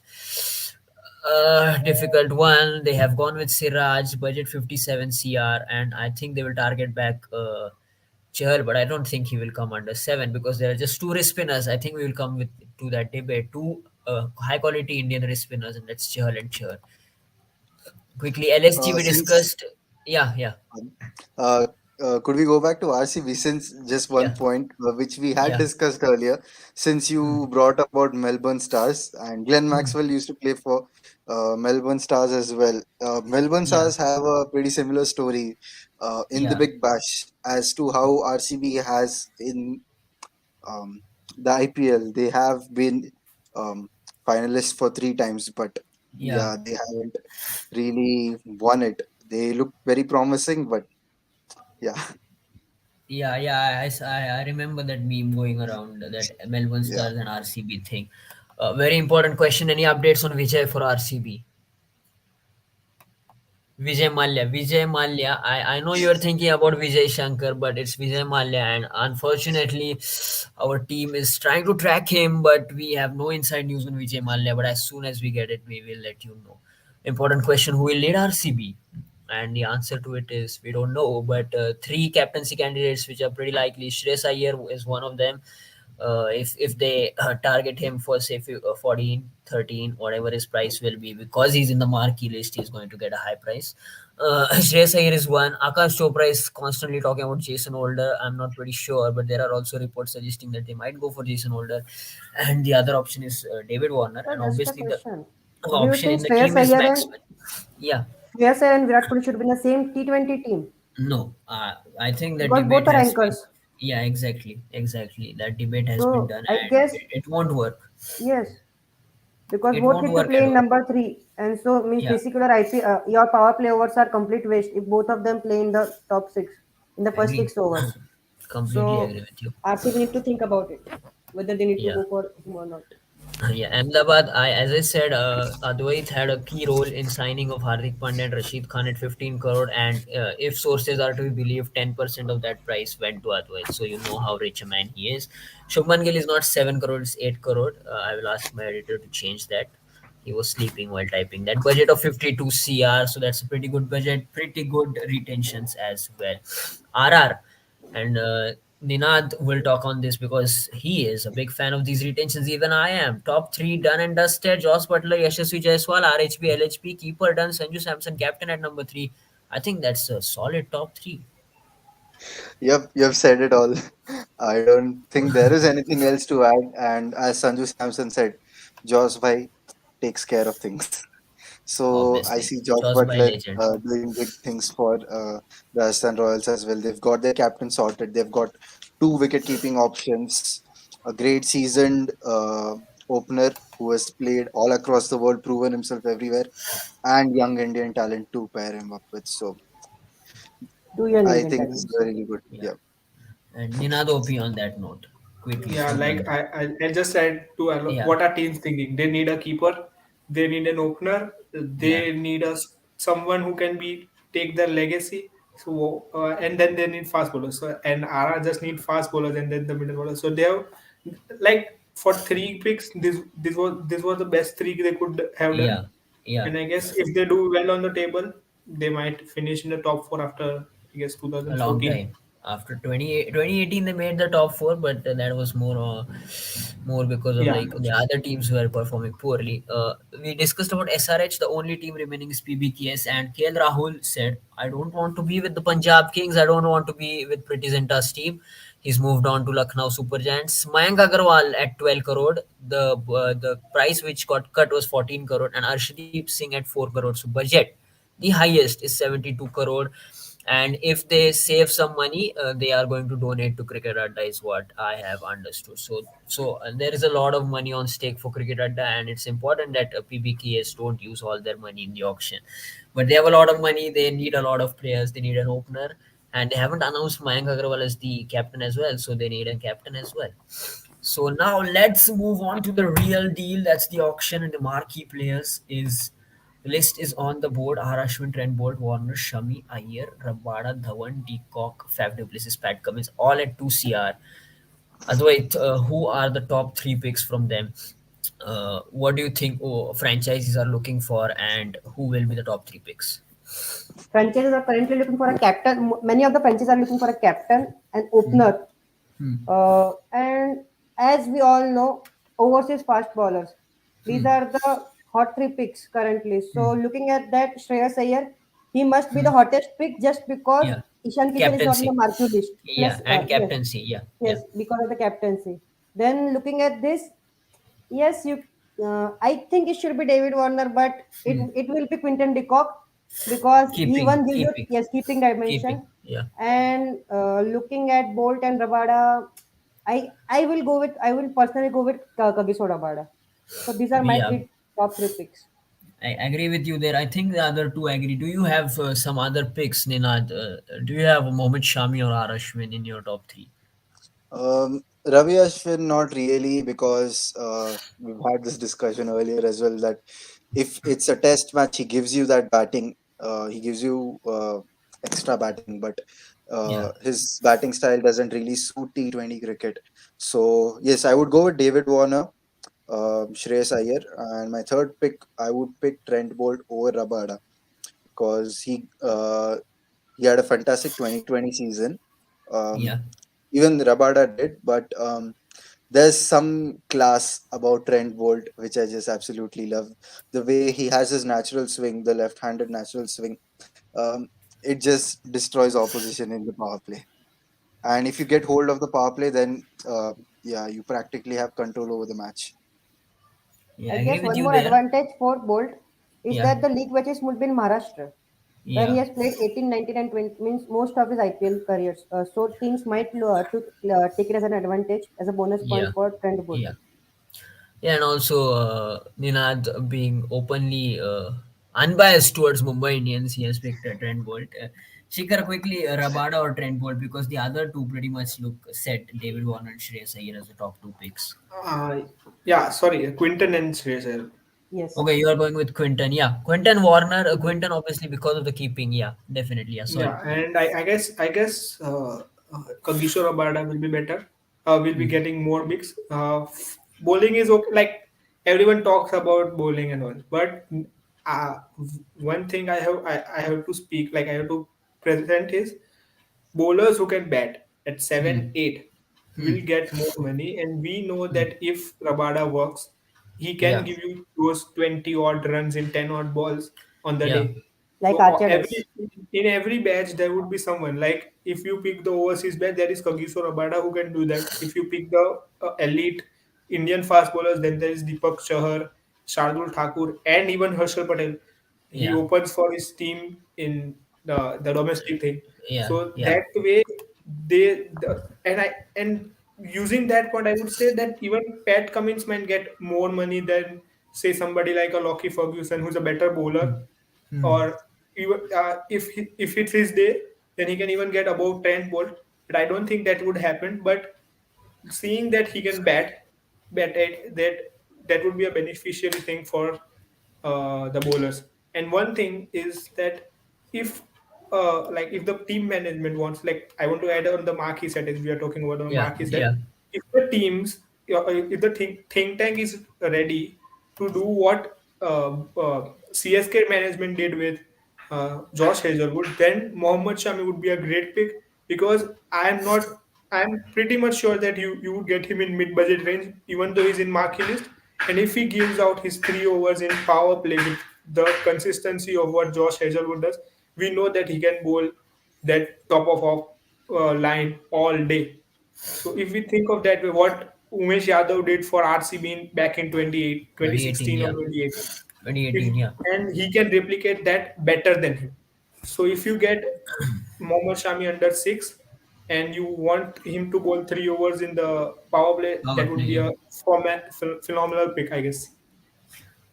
Difficult one. They have gone with Siraj, budget 57 CR, and I think they will target back Chahal, but I don't think he will come under 7 because there are just two wrist spinners. I think we will come with to that debate. Two high quality Indian wrist spinners, and that's Chahal and Chahal. Quickly, LSG we Since discussed. Yeah, yeah, uh, could we go back to RCB, since just one yeah, point which we had yeah. discussed earlier, since Hmm. you brought up about Melbourne Stars, and Glenn Hmm. Maxwell used to play for Melbourne Stars as well. Melbourne Yeah, Stars have a pretty similar story in the yeah, Big Bash as to how RCB has in um, the IPL. They have been um, finalists for three times, but yeah, yeah, they haven't really won it. They look very promising, but yeah, yeah, yeah. I remember that meme going around, that Melbourne yeah. Stars and RCB thing. Very important question. Any updates on Vijay for RCB? Vijay Mallya. Vijay Mallya. I know you're thinking about Vijay Shankar, but it's Vijay Mallya. And unfortunately, our team is trying to track him, but we have no inside news on Vijay Mallya. But as soon as we get it, we will let you know. Important question: who will lead RCB? And the answer to it is we don't know. But three captaincy candidates, which are pretty likely. Shreyas Iyer is one of them. If they target him for say 14, 13, whatever his price will be, because he's in the marquee list, he's going to get a high price. Shreyas Iyer is one. Akash Chopra is constantly talking about Jason Holder. I'm not pretty sure, but there are also reports suggesting that they might go for Jason Holder. And the other option is David Warner. So And just a obviously, the question. Do you option think in the team is Maxwell. Yeah. Shreyas Iyer and Virat Kohli should be in the same T20 team? No, I think that Because debate both are has been. anchors. Yeah, exactly, exactly. That debate has been So done, I and guess it won't work. yes, because It both won't need to work play at in all. number three, and so means Yeah, basically your power play overs are complete waste if both of them play in the top six in the first agree. 6 overs. Completely So agree with you. RCB need to think about it whether they need to Yeah. go for him or not. Yeah, Ahmedabad, as I said, Advait had a key role in signing of Hardik Pandya and Rashid Khan at 15 crore. And if sources are to be believed, 10% of that price went to Advait. So you know how rich a man he is. Shubman Gill is not 7 crore, it's 8 crore. I will ask my editor to change that. He was sleeping while typing that. Budget of 52 CR, so that's a pretty good budget, pretty good retentions as well. RR and Ninad will talk on this because he is a big fan of these retentions. Even I am. Top three done and dusted. Joss Butler, Yashasvi Jaiswal, RHP, LHP, keeper done. Sanju Samson, captain at number three. I think that's a solid top three. You've said it all. I don't think there is anything else to add. And as Sanju Samson said, Josh Bhai takes care of things. So I Obviously, see Josh Joss by Butler legend. doing big things for Rajasthan Royals as well. They've got their captain sorted. They've got two wicket keeping options, a great seasoned opener who has played all across the world, proven himself everywhere, and young Indian talent to pair him up with. So Two young I Indian think this is talents. really good. Yeah. Yeah. And Ninad OP on that note. Quickly. Yeah, like Ninad. I just said to Yeah. what are teams thinking? They need a keeper, they need an opener, Yeah. they need someone who can be take their legacy. So and then they need fast bowlers. So and RR just need fast bowlers and then the middle bowlers. So they have like for three picks, this was the best three they could have done. Yeah. Yeah. And I guess if they do well on the table, they might finish in the top four after I guess A long 2014. time. After 2018, they made the top four, but that was more because of Yeah, like the other teams were performing poorly. We discussed about SRH. The only team remaining is PBKS, and KL Rahul said, "I don't want to be with the Punjab Kings. I don't want to be with Priti Zinta's team." He's moved on to Lucknow Super Giants. Mayank Agarwal at 12 crore. The price which got cut was 14 crore, and Arshdeep Singh at 4 crore. So budget, the highest is 72 crore. And if they save some money, they are going to donate to Cricket Adda, is what I have understood. So there is a lot of money on stake for Cricket Adda, and it's important that PBKs don't use all their money in the auction. But they have a lot of money. They need a lot of players. They need an opener, and they haven't announced Mayank Agarwal as the captain as well. So they need a captain as well. So now let's move on to the real deal. That's the auction and the marquee players. Is the list is on the board. R. Ashwin, Trent Bolt, Warner, Shami, Iyer, Rabada, Dhawan, Deacock, Faf du Plessis, Pat Cummins, all at 2 CR. Advait, who are the top three picks from them? What do you think franchises are looking for, and who will be the top three picks? Franchises are currently looking for a captain. Many of the franchises are looking for a captain, an Hmm. opener, Hmm. and as we all know, overseas fast bowlers. These Hmm. are the hot three picks currently. So Hmm. looking at that, Shreyas Iyer, he must be Hmm. the hottest pick just because Yeah. Ishan Kishan is not in the Captaincy. marquee list. Yeah, Plus, and yes, captaincy. Yeah. Yeah. yes, because of the captaincy. Then looking at this, yes, you. I think it should be David Warner, but it Hmm. it will be Quinton de Kock because he Keeping. one gives you Keeping. yes keeping Keeping. dimension. Yeah. And looking at Bolt and Rabada, I will personally go with Kagiso Rabada. So these are my Yeah. top three picks. I agree with you there. I think the other two agree. Do you have some other picks, Ninad? Do you have Mohammad Shami or R. Ashwin in your top three? Ravi Ashwin, not really, because we've had this discussion earlier as well that if it's a test match, he gives you that batting, he gives you extra batting, but Yeah. his batting style doesn't really suit T20 cricket. So, yes, I would go with David Warner, Shreyas Iyer, and my third pick, I would pick Trent Bolt over Rabada because he had a fantastic 2020 season. Um, Yeah. Even Rabada did, but there's some class about Trent Bolt, which I just absolutely love. The way he has his natural swing, the left-handed natural swing, um, it just destroys opposition in the power play. And if you get hold of the power play, then yeah, you practically have control over the match. Yeah, I I agree guess with one you more there. advantage for Bolt is Yeah, that the league matches would be in Maharashtra, where he yeah, has played 18, 19, and 20, means most of his IPL careers. So teams might take it as an advantage, as a bonus yeah, point for Trent Bolt. yeah. Yeah, and also Ninad being openly unbiased towards Mumbai Indians, he has picked Trent Bolt. Shikhar quickly, Rabada or Trent Bolt, because the other two pretty much look set. David Warner and Shreyas Iyer as the top two picks. Uh, yeah, sorry, Quinton and Shreyas Iyer. Yes. Okay, you are going with Quinton. Yeah, Quinton Warner. Quinton obviously because of the keeping. Yeah, definitely. Yeah, sorry. Yeah, and I guess Kagishore Abada will be better. Will be Mm, getting more picks. Bowling is okay. Like everyone talks about bowling and all, but uh, one thing I have to speak. Like I have to present is bowlers who can bat at mm, 7, 8 will mm. get more money, and we know Mm. that if Rabada works, he can Yeah, give you those 20 odd runs in 10 odd balls on the yeah, day. Like So Archer does. every in every batch there would be someone like if you pick the overseas batch, there is Kagiso Rabada who can do that. If you pick the elite Indian fast bowlers, then there is Deepak Chahar, Shardul Thakur, and even Harshal Patel. He yeah, opens for his team in the domestic thing. yeah, So yeah. that way and using that point, I would say that even Pat Cummins might get more money than say somebody like a Lockie Ferguson, who's a better bowler, Mm, mm. or even if it's his day, then he can even get above Trent Bolt. But I don't think that would happen. But seeing that he can bat at that would be a beneficial thing for the bowlers. And one thing is that if like if the team management wants, like I want to add on the marquee set as we are talking about the Yeah, marquee set, yeah, if the teams if the think tank is ready to do what CSK management did with Josh Hazelwood, then Mohammad Shami would be a great pick because I'm pretty much sure that you would get him in mid budget range, even though he's in marquee list. And if he gives out his 3 overs in power play with the consistency of what Josh Hazelwood does, we know that he can bowl that top of off line all day. So if we think of that way, what Umesh Yadav did for RCB back in 2018. 2016 or Yeah, 2018, 2018. if Yeah, and he can replicate that better than him. So if you get Mohammad Shami under 6 and you want him to bowl 3 overs in the power play, power that would play. be Yeah. a phenomenal pick, I guess.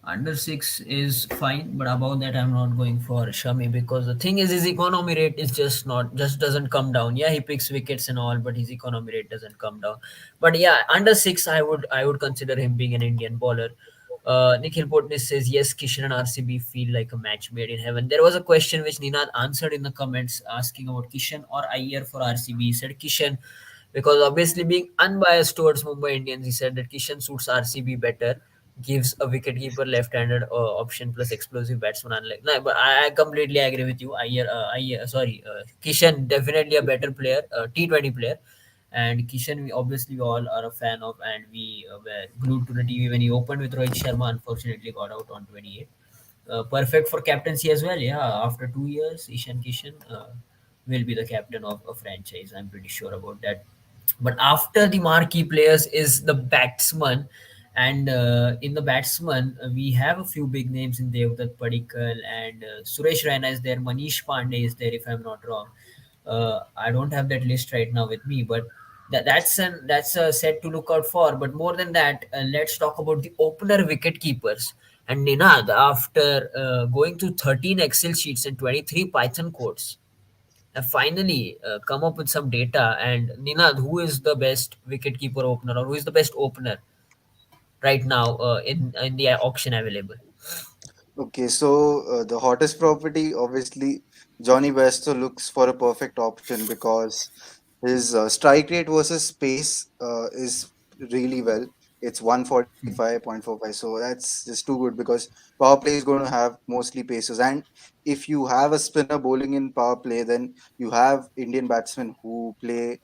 Under six is fine, but above that, I'm not going for Shami because the thing is, his economy rate is just not, just doesn't come down. Yeah, he picks wickets and all, but his economy rate doesn't come down. But yeah, under six, I would consider him being an Indian bowler. Nikhil Potnis says yes, Kishan and RCB feel like a match made in heaven. There was a question which Ninad answered in the comments asking about Kishan or Iyer for RCB. He said Kishan because obviously being unbiased towards Mumbai Indians, he said that Kishan suits RCB better, gives a wicketkeeper left-handed option plus explosive batsman. Unlike no, but I completely agree with you. Kishan definitely a better player, T20 player, and Kishan we all are a fan of, and we were glued to the TV when he opened with Rohit Sharma. Unfortunately, got out on 28. Perfect for captaincy as well. Yeah, after 2 years, Ishan Kishan will be the captain of a franchise. I'm pretty sure about that. But after the marquee players is the batsman, and in the batsman we have a few big names in Devdutt Padikkal and Suresh Raina is there, Manish Pandey is there if I'm not wrong. I don't have that list right now with me, but that's a set to look out for. But more than that, let's talk about the opener wicket keepers. And Ninad, after going through 13 Excel sheets and 23 Python codes, have finally come up with some data. And Ninad, who is the best wicketkeeper opener, or who is the best opener right now in the auction available? Okay, so the hottest property, obviously, Johnny Bairstow looks for a perfect option because his strike rate versus pace is really well. It's 145.45, so that's just too good because power play is going to have mostly paces. And if you have a spinner bowling in power play, then you have Indian batsmen who play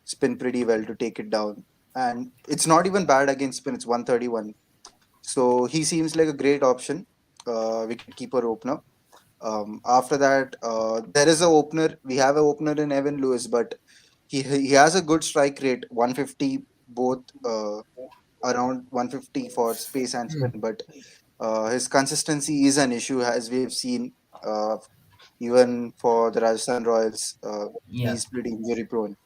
spin pretty well to take it down. and it's not even bad against spin. It's 131. So he seems like a great option, wicket keeper opener. After that, there is a opener. We have an opener in Evan Lewis, but he has a good strike rate, 150 both, around 150 for space and Hmm. spin. But his consistency is an issue, as we have seen. Uh, Even for the Rajasthan Royals, Yeah, he's pretty injury prone.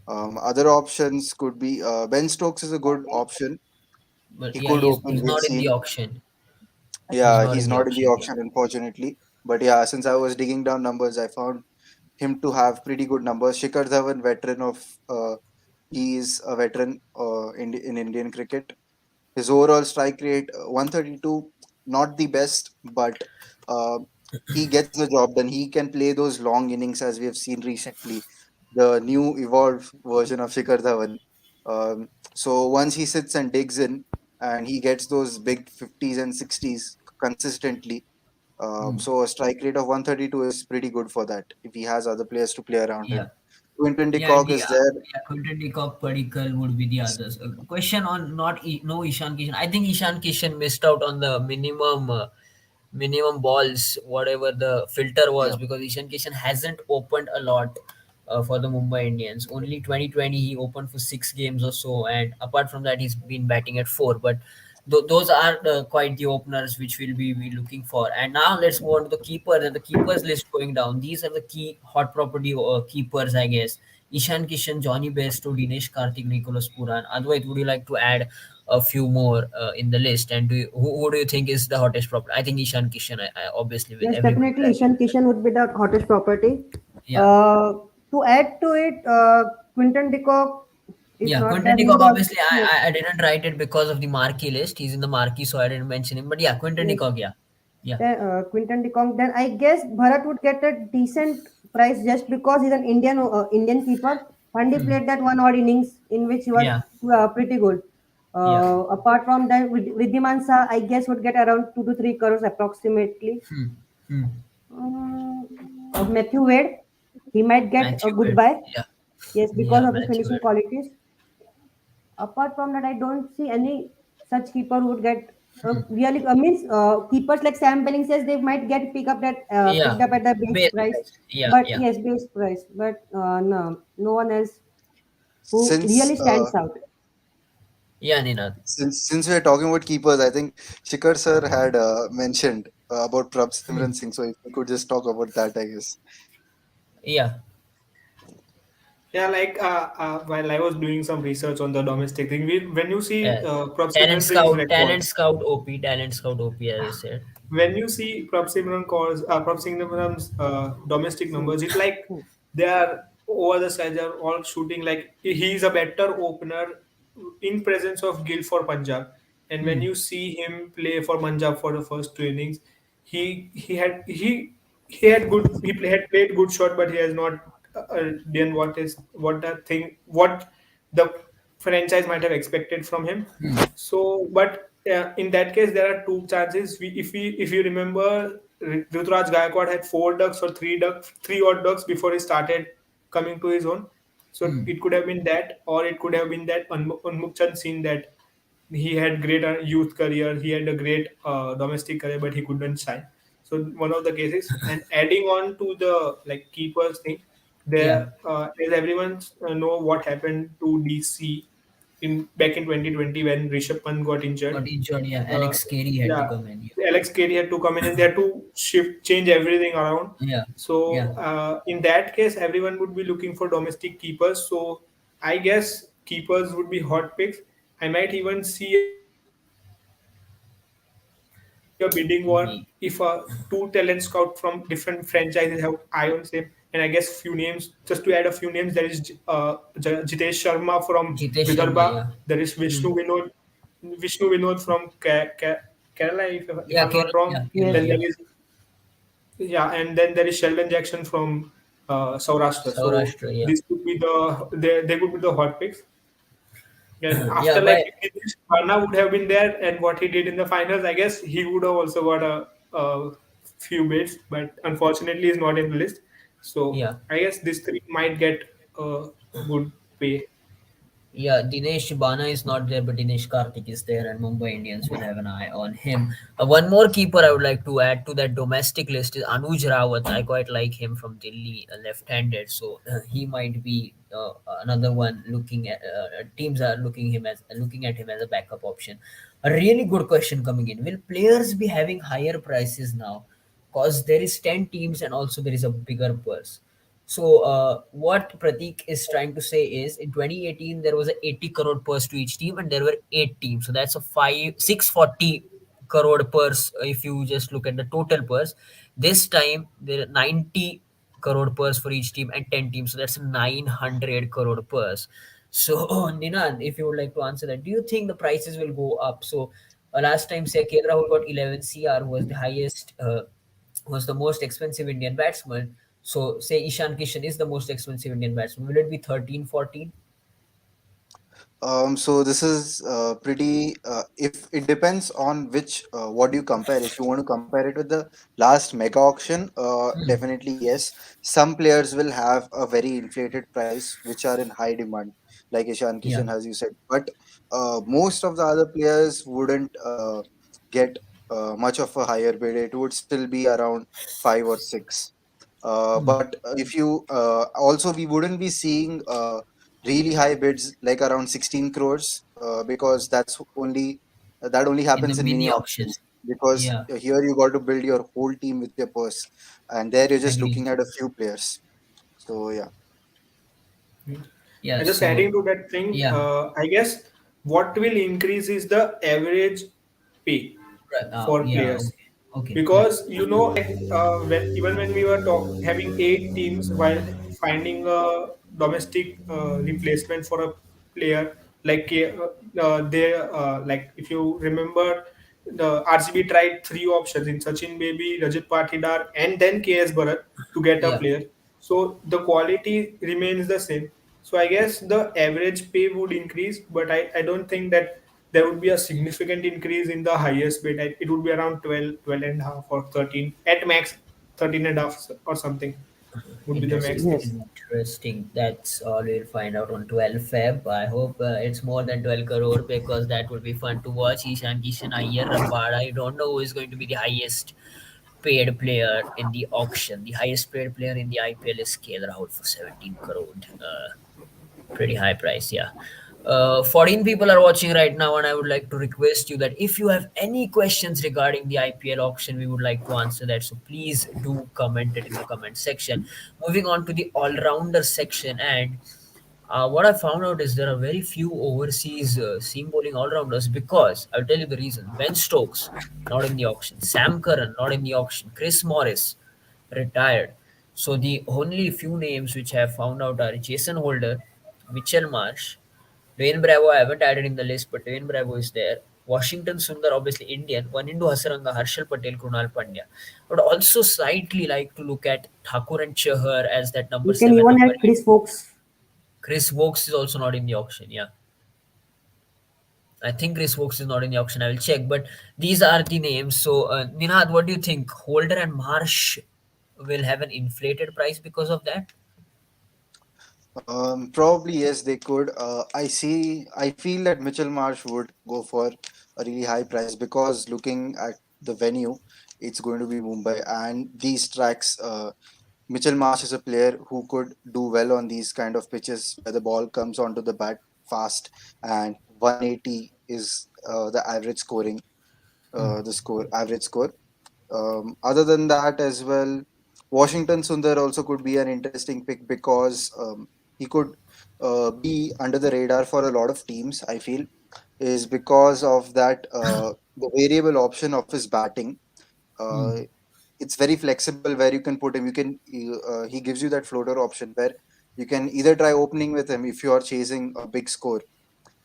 Other options could be Ben Stokes is a good option. but He yeah, could open. he's We've not in the seen. auction. He's Yeah, not he's in the not in the auction. Yeah. auction, unfortunately. But yeah, since I was digging down numbers, I found him to have pretty good numbers. Shikhar Dhawan, veteran of, he is a veteran in Indian cricket. His overall strike rate, 132, not the best, but uh, he gets the job done. He can play those long innings as we have seen recently, the new evolved version of Shikhar Dhawan. So once he sits and digs in and he gets those big 50s and 60s consistently, Hmm. so a strike rate of 132 is pretty good for that if he has other players to play around Yeah. him. Quinton de Yeah, Kock is there. yeah, Quinton de Kock, Padikkal would be the others. Question on not no Ishan Kishan. I think Ishan Kishan missed out on the minimum balls, whatever the filter was, Yeah. because Ishan Kishan hasn't opened a lot for the Mumbai Indians. Only 2020 he opened for 6 games or so, and apart from that, he's been batting at four. But those are quite the openers which we'll be looking for. And now let's move on to the keepers and the keepers list going down. These are the key hot property keepers, I guess. Ishan Kishan, Johnny Bairstow, Dinesh Karthik, Nicholas Puran. Advait, would you like to add a few more in the list? And who do you think is the hottest property? I think Ishan Kishan, obviously, with Yes, everybody, definitely right? Ishan Kishan would be the hottest property. Yeah. Uh, to add to it, Quinton de Kock is Yeah, not Quinton there. de He Kock, would also obviously, yes, I didn't write it because of the marquee list. He's in the marquee, so I didn't mention him. But yeah, Quinton de yes. Kock, yeah. Yeah. Then, Quinton de Kock. Then I guess Bharat would get a decent price just because he's an Indian keeper and he Hmm. played that one odd innings in which he was Yeah. pretty good. Yeah. Apart from that, Riddhiman Shah, I guess would get around 2 to 3 crores approximately. Hmm. Hmm. Um, Matthew Wade, he might get a Matthew good Wade. buy. Yeah. Yes, because Yeah, of his Matthew finishing Wade. qualities. Apart from that, I don't see any such keeper who would get really means keepers like Sam Belling says they might get picked Yeah. up at the base Base. price, Yeah. but Yeah. yes, base price. But no one else who Since really stands out. Yeah, Ninad. since we are talking about keepers, I think Shikhar sir had mentioned about Prabh Hmm. Simran Singh. So if we could just talk about that, I guess. Yeah. Yeah, like while I was doing some research on the domestic thing, when you see Yeah. Prabh Simran Singh's record, Talent Scout OP, as I said. when you see Prabh Simran's domestic numbers, it's like Hmm. they are over the side. They are all shooting like he is a better opener in presence of Gill for Punjab. And when Hmm. you see him play for Punjab for the first two innings, he had had played good shot, but he has not done what the franchise might have expected from him. So, but in that case, there are two chances. If you remember, Ruturaj Gaikwad had four ducks or three odd ducks before he started coming to his own. So Hmm. it could have been that, or it could have been that Unmukt Chand seen that he had great youth career, he had a great domestic career, but he couldn't shine. So one of the cases, and adding on to the like keepers thing, Yeah. there as everyone know what happened to DC in back in 2020 when Rishabh Pant got injured. Got injured. Yeah. Uh, Alex Carey had to yeah, come in. Alex Carey had to come in and they had to change everything around. Yeah. So Yeah. in that case, everyone would be looking for domestic keepers. So I guess keepers would be hot picks. I might even see a bidding war if two talent scout from Yeah. different franchises have eye on same. And I guess few names, just to add a few names, there is Jitesh Sharma from Vidarbha. Jitesh There is Sharma. Yeah. Hmm. Vishnu Vinod from Kerala, if I'm not Yeah. wrong. Kerala. Yeah. Then there Yes, Kerala. is Yeah. and then there is Sheldon Jackson from Saurashtra. So Saurashtra. Yeah. this could be they could be the hot picks. And Yeah. after like But if Nitish Rana would have been there and what he did in the finals, I guess he would have also got a few bids, but unfortunately he's not in the list. So yeah. I guess these three might get a good pay. Yeah, Dinesh Bana is not there, but Dinesh Karthik is there, and Mumbai Indians will have an eye on him. One more keeper I would like to add to that domestic list is Anuj Rawat. I quite like him from Delhi, left-handed, so he might be another one. Looking at teams are looking at him as a backup option. A really good question coming in: will players be having higher prices now? Cause there is 10 teams and also there is a bigger purse. So what Pratik is trying to say is in 2018 there was a 80 crore purse to each team and there were 8 teams. So that's a 640 crore purse if you just look at the total purse. This time there are 90 crore purse for each team and 10 teams. So that's a 900 crore purse. So Ninad, if you would like to answer that, do you think the prices will go up? So last time say KL Rahul got 11 CR was the highest was the most expensive Indian batsman. So say Ishan Kishan is the most expensive Indian batsman. Will it be 13, 14? So this is pretty. If it depends on which what do you compare. If you want to compare it with the last mega auction, definitely yes. Some players will have a very inflated price, which are in high demand, like Ishan Yeah. Kishan, as you said. But most of the other players wouldn't get much of a higher bid. It would still be around 5 or 6. Hmm. But if you also, we wouldn't be seeing really high bids like around 16 crores because that only In the happens in mini mini auction. auctions, because Yeah, here you got to build your whole team with your purse, and there you're just agree. looking at a few players. So yeah. Yeah, And just so adding to that thing, yeah. I guess what will increase is the average pay for Yeah, players. okay. Okay, yeah. Because like even when we were having 8 teams while finding a domestic replacement for a player, like they like if you remember, the RCB tried 3 options in Sachin Baby, Rajat Patidar, and then KS Bharat to get a Yeah. player. So the quality remains the same. So I guess the average pay would increase, but I don't think that there would be a significant increase in the highest bid. It would be around 12, 12 and a half or 13, at max 13 and a half or something would be the max Interesting. thing. Yes. Interesting. That's all we'll find out on 12 Feb. I hope it's more than 12 crore because that would be fun to watch. Ishan Kishan Iyer Rabada. I don't know who is going to be the highest paid player in the auction. The highest paid player in the IPL is KL Rahul for 17 crore. Pretty high price, yeah. 14 people are watching right now, and I would like to request you that if you have any questions regarding the IPL auction, we would like to answer that. So please do comment it in the comment section. Moving on to the all rounder section, and what I found out is there are very few overseas seam bowling all rounders because I'll tell you the reason. Ben Stokes, not in the auction. Sam Curran, not in the auction. Chris Morris, retired. So the only few names which I have found out are Jason Holder, Mitchell Marsh, Dwayne Bravo. I haven't added in the list, but Dwayne Bravo is there. Washington Sundar, obviously Indian. One Indu Hasaranga, Harshal Patel, Krunal Pandya. But also slightly like to look at Thakur and Chahar as that number You can seven, even number add eight. Chris Fox. Chris Vokes is also not in the auction. Yeah, I think Chris Vokes is not in the auction. I will check. But these are the names. So, Ninad, what do you think? Holder and Marsh will have an inflated price because of that? Probably yes, they could. I feel that Mitchell Marsh would go for a really high price because looking at the venue, it's going to be Mumbai, and these tracks. Mitchell Marsh is a player who could do well on these kind of pitches where the ball comes onto the bat fast, and 180 is the average scoring, the score average score. Other than that as well, Washington Sundar also could be an interesting pick because he could be under the radar for a lot of teams. I feel is because of that the variable option of his batting. Uh, Hmm. it's very flexible where you can put him. He gives you that floater option where you can either try opening with him if you are chasing a big score,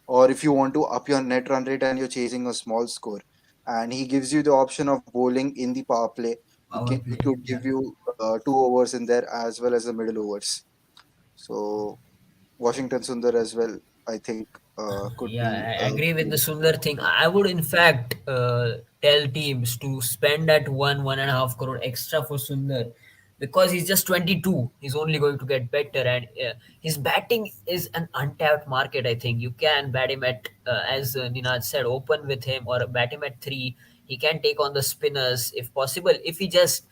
or if you want to up your net run rate and you're chasing a small score, and he gives you the option of bowling in the power play. Power He play. could Yeah. give you 2 overs in there as well as the middle overs. So Washington Sundar as well, I think, could Yeah, be I agree with the Sundar thing. I would, in fact, tell teams to spend that 1.5 crore extra for Sundar because he's just 22. He's only going to get better, and his batting is an untapped market. I think you can bat him at, as Ninad said, open with him or bat him at three. He can take on the spinners if possible. If he just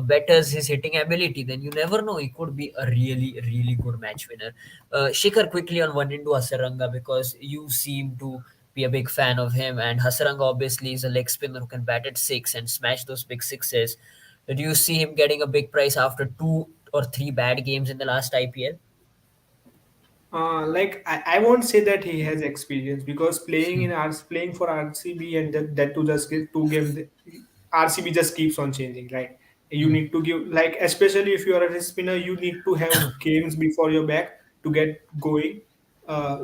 betters his hitting ability, then you never know. He could be a really, really good match winner. Shikhar, quickly on one into Hasaranga, because you seem to be a big fan of him, and Hasaranga obviously is a leg spinner who can bat at six and smash those big sixes. Do you see him getting a big price after two or three bad games in the last IPL? Like I won't say that he has experience because playing for RCB and that to just get two games, RCB just keeps on changing. Right, you Hmm. need to give, like, especially if you are a spinner, you need to have games before your back to get going.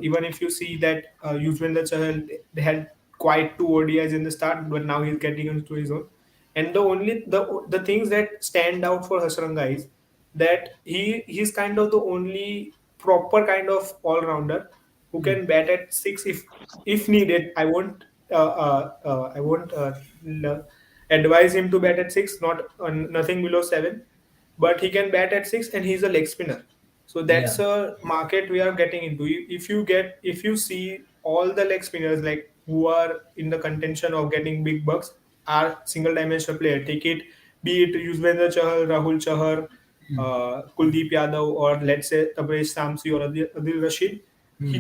Even if you see that Yuzvendra Chahal, they had quite two ODIs in the start, but now he's getting into his own. And the things that stand out for Hasranga is that he's kind of the only proper kind of all rounder who Hmm. can bat at six if needed. I won't advise him to bat at six, not nothing below seven, but he can bat at six and he's a leg spinner. So Yeah. that's a market we are getting into. If you see all the leg spinners like who are in the contention of getting big bucks are single dimensional player. Take it, be it Yuzvendra Chahal, Rahul Chahar, Kuldeep Yadav, or let's say Tabrez Samsi or Adil Rashid. Hmm.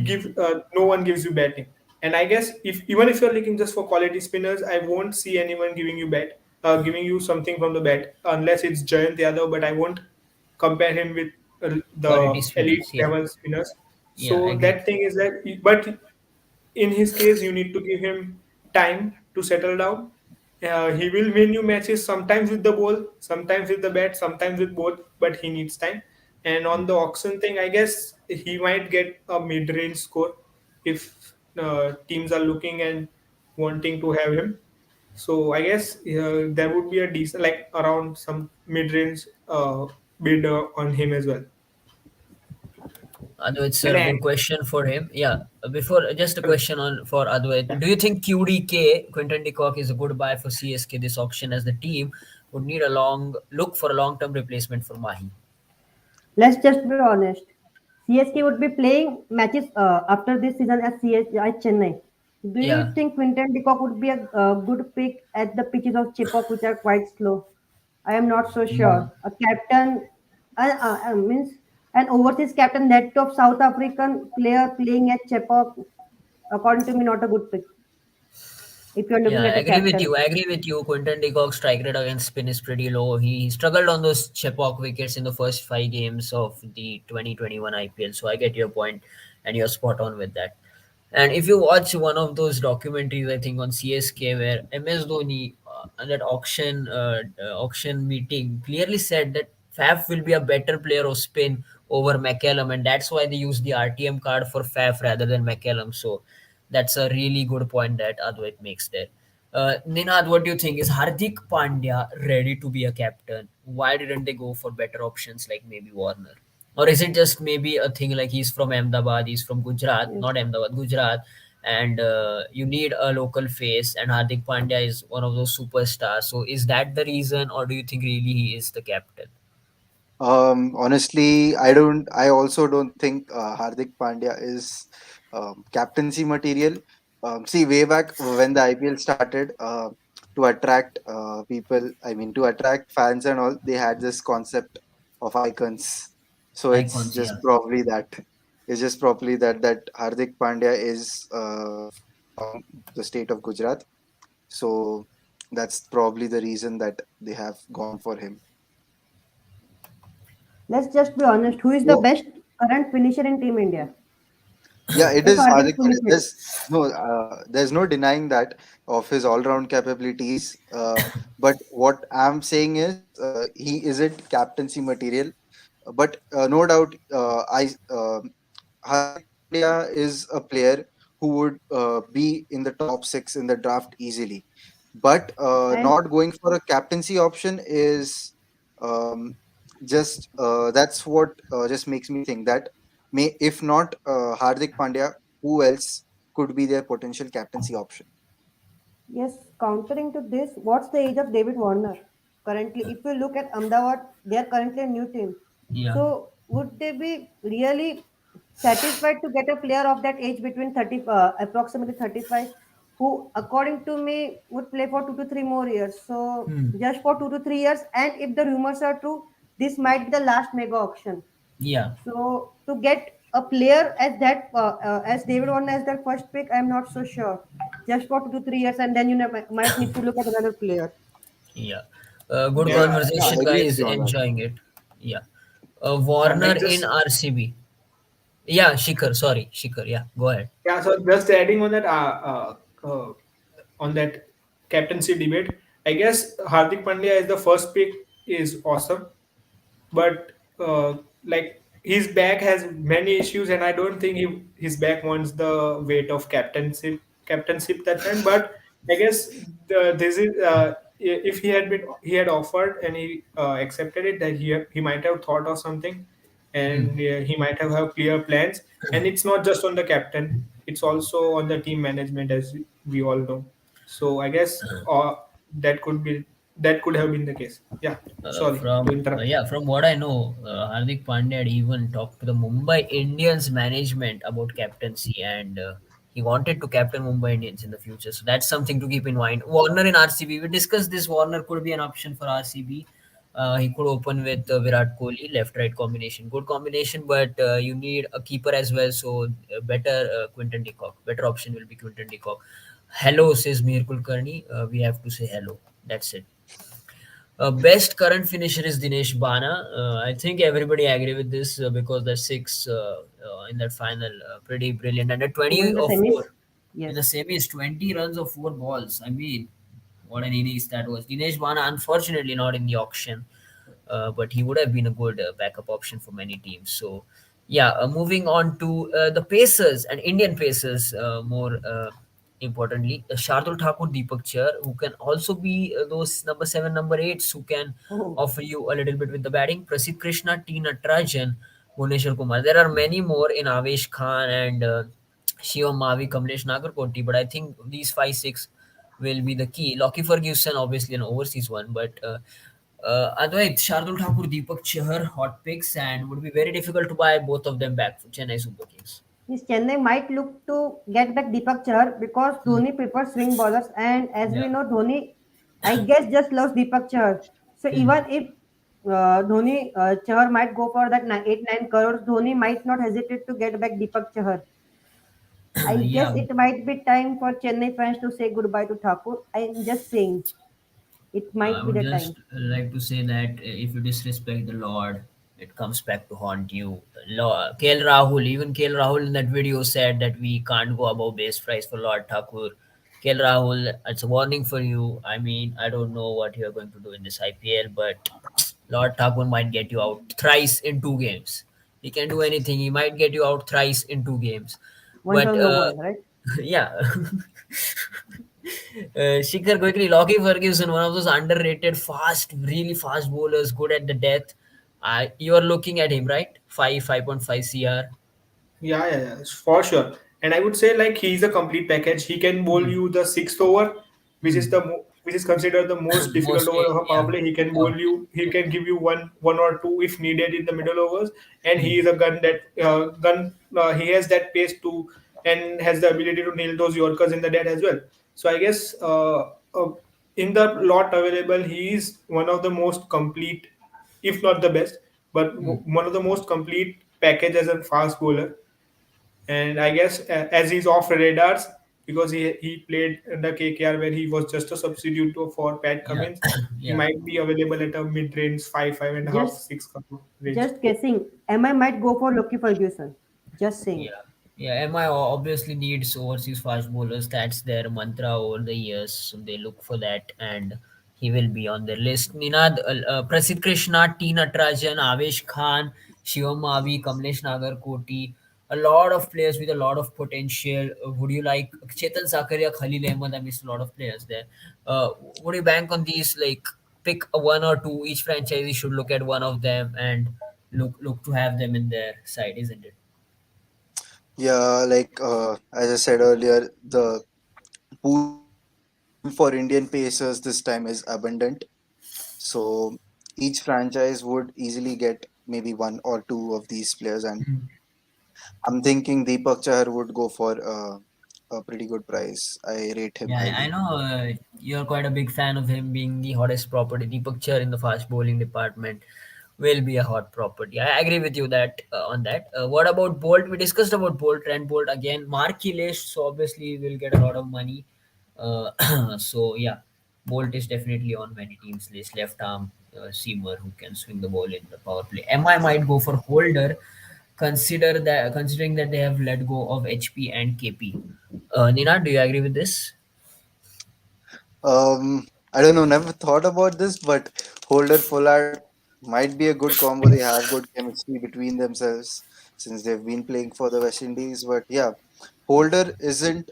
No one gives you batting. And I guess if even if you're looking just for quality spinners, I won't see anyone giving you something from the bat unless it's Jayant Yadav. But I won't compare him with Quality the elite spinners. Yeah. level spinners. Yeah. So Agree. that thing is that, but in his case, you need to give him time to settle down. He will win you matches sometimes with the ball, sometimes with the bat, sometimes with both, but he needs time. And on the auction thing, I guess he might get a mid range score if teams are looking and wanting to have him. So I guess there would be a decent, like around some mid range bid on him as well. Advait, And sir, good question for him. Yeah, before just a question on for Advait. Do you think QDK Quinton de Kock is a good buy for CSK this auction, as the team would need a long look for a long term replacement for Mahi? Let's just be honest. CSK would be playing matches after this season as at Chennai. Do you Yeah, think Quinton de Kock would be a good pick at the pitches of Chepauk, which are quite slow? I am not so no. sure. A captain means an overseas captain, that of South African player playing at Chepauk, according to me, not a good pick if you are Yeah, looking I at a agree with captain. you. I agree with you. Quinton de Kock's strike rate against spin is pretty low. He struggled on those Chepauk wickets in the first five games of the 2021 IPL. So I get your point, and you're spot on with that. And if you watch one of those documentaries, I think on CSK, where MS Dhoni at that auction meeting clearly said that Faf will be a better player of spin over McCallum, and that's why they use the RTM card for Faf rather than McCallum. So that's a really good point that Advait makes there. Ninad, what do you think? Is Hardik Pandya ready to be a captain? Why didn't they go for better options like maybe Warner? Or is it just maybe a thing like he's from Ahmedabad, he's from Gujarat, Yes. not Ahmedabad, Gujarat, and you need a local face, and Hardik Pandya is one of those superstars. So is that the reason, or do you think really he is the captain? Honestly, I don't. I also don't think Hardik Pandya is captaincy material. See, way back when the IPL started, to attract people, I mean, to attract fans and all, they had this concept of icons. So it's Icons, just yeah. probably that. It's just probably that Hardik Pandya is from the state of Gujarat. So that's probably the reason that they have gone for him. Let's just be honest. Who is the So best current finisher in Team India? yeah, it If is Hardik Hardik Pandya. finishes, There's no denying that of his all-round capabilities. But what I'm saying is, he isn't captaincy material. But no doubt, I Hardik Pandya is a player who would be in the top six in the draft easily. But and not going for a captaincy option is um, just that's what just makes me think that may if not Hardik Pandya, who else could be their potential captaincy option? yes, countering to this, what's the age of David Warner? Currently, if you look at Ahmedabad they are currently a new team. Yeah. So would they be really satisfied to get a player of that age between 30, approximately 35, who, according to me, would play for 2 to 3 more years? So Hmm. just for 2 to 3 years, and if the rumors are true, this might be the last mega auction. Yeah. So to get a player as that as David Warner as their first pick, I'm not so sure. Just for 2 to 3 years, and then you might need to look at another player. Yeah. Good Yeah, Yeah, conversation, I agree guys. with you on that. Enjoying it. Yeah. Warner like in just RCB. Yeah, Shikhar. Sorry, Shikhar. Yeah, go ahead. yeah. So just adding on that captaincy debate, I guess Hardik Pandya as the first pick is awesome, but like his back has many issues, and I don't think his back wants the weight of captainship that time. But I guess this is if he had offered and he accepted it, that he might have thought of something, Hmm. and he might have clear plans. And it's not just on the captain; it's also on the team management, as we all know. So I guess that could be that could have been the case. Yeah, sorry to From interrupt. yeah, from what I know, Hardik Pandya had even talked to the Mumbai Indians management about captaincy, and he wanted to captain Mumbai Indians in the future. So that's something to keep in mind. Warner in RCB, we discussed this. Warner could be an option for RCB. He could open with Virat Kohli, left-right combination, good combination, but you need a keeper as well. So better Quinton de Kock. Better option will be Quinton de Kock. Hello, says Mir Kulkarni. We have to say hello. That's it. Best current finisher is Dinesh Bana. I think everybody agree with this because the six in that final pretty brilliant, and the Even 20 in the or semis, 4 in the yes. semis, 20 runs of 4 balls. I mean, what an innings that was. Dinesh Bana unfortunately not in the auction, but he would have been a good backup option for many teams. So, yeah, moving on to the Pacers and Indian Pacers more importantly. Shardul Thakur, Deepak Char, who can also be those number 7, number 8s who can Oh, offer you a little bit with the batting. Prasidh Krishna, T. Natarajan, Bhuvneshwar Kumar. There are many more in Avesh Khan and Shivam Mavi, Kamlesh Nagarkoti, but I think these 5, 6 will be the key. Lockie Ferguson, obviously an overseas one, but Advait, Shardul Thakur, Deepak Chahar, hot picks, and would be very difficult to buy both of them back for Chennai Super Kings. yes, Chennai might look to get back Deepak Chahar because Hmm. Dhoni prefers swing bowlers, and as we Yeah. know, Dhoni, I guess, just loves Deepak Chahar. So Hmm. even if Dhoni Chahar might go for that 8 9 crores, Dhoni might not hesitate to get back Deepak Chahar. I guess Yeah. it might be time for Chennai fans to say goodbye to Thakur. I'm just saying it I might be would the just time. like to say that if you disrespect the Lord, it comes back to haunt you. KL Rahul, even KL Rahul in that video said that we can't go above base price for Lord Thakur. KL Rahul, it's a warning for you. I mean, I don't know what you're going to do in this IPL, but Lord Thakur might get you out thrice in 2 games. He can do anything. He might get you out thrice in 2 games. One But shot, no ball, right? yeah. Shikhar quickly, Lockie Ferguson, one of those underrated, fast, really fast bowlers, good at the death. You are looking at him, right? 5.5 CR. Yeah, for sure. And I would say like he's a complete package. He can bowl Hmm. you the sixth over, Hmm. which is considered the most difficult Most, over of a power yeah. play. He can Yeah. bowl you. He can give you one or two if needed in the middle overs. And Hmm. he is a gun that gun. He has that pace to and has the ability to nail those Yorkers in the dead as well. So I guess in the lot available, he is one of the most complete, if not the best, but Hmm. one of the most complete package as a fast bowler. And I guess as he's off radars because he played in the KKR where he was just a substitute for Pat Yeah. Cummins, he Yeah. might be available at a mid range 5.5, Just 6 crore range. just guessing. MI might go for Loki Ferguson. Just saying. Yeah, yeah. MI obviously needs overseas fast bowlers. That's their mantra over the years. So they look for that, and he will be on their list. Ninad, Prasidh Krishna, T. Natarajan, Avesh Khan, Shivam Mavi, Kamlesh Nagarkoti. A lot of players with a lot of potential. Would you like Chetan Sakaria, Khalil Ahmed? I missed a lot of players there. Would you bank on these? Like pick a one or two. Each franchise should look at one of them and look to have them in their side, isn't it? Yeah, like as I said earlier, the pool for Indian Pacers this time is abundant. So each franchise would easily get maybe one or two of these players, and I'm thinking Deepak Chahar would go for a pretty good price. I rate him Yeah, I highly. know you're quite a big fan of him being the hottest property. Deepak Char in the fast bowling department will be a hot property. I agree with you that on that. What about Bolt? We discussed about Bolt, Trent Bolt again. Marquee list, so obviously will get a lot of money. So yeah, Bolt is definitely on many teams' list. Left arm seamer who can swing the ball in the power play. MI might go for Holder. Considering that they have let go of HP and KP. Nina, do you agree with this? I don't know, never thought about this, but Holder Pollard might be a good combo. They have good chemistry between themselves since they've been playing for the West Indies. But yeah, Holder isn't.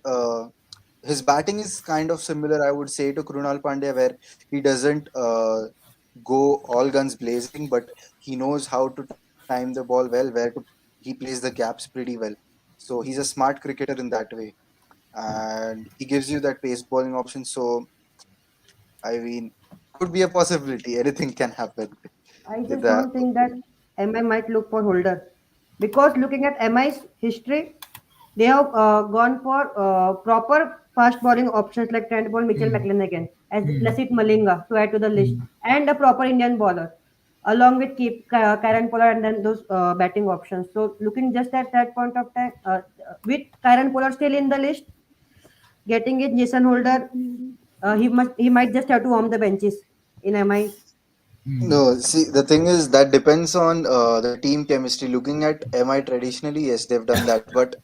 His batting is kind of similar, I would say, to Krunal Pandya, where he doesn't go all guns blazing, but he knows how to time the ball well, where to he plays the gaps pretty well. So he's a smart cricketer in that way, and he gives you that pace bowling option. So I mean, could be a possibility. Anything can happen I with just the. don't think that MI might look for Holder because looking at MI's history, they have gone for proper fast bowling options like Trent Bolt, Mitchell Hmm. McClenaghan, as Hmm. Lasit Malinga to add to the list, Hmm. and a proper Indian bowler, along with Karen Pollard and then those batting options. So looking just at that point of time, with Karen Pollard still in the list, getting it Jason Holder, he might just have to warm the benches in MI. Hmm. No, see, the thing is that depends on the team chemistry. Looking at MI traditionally, yes, they've done that, but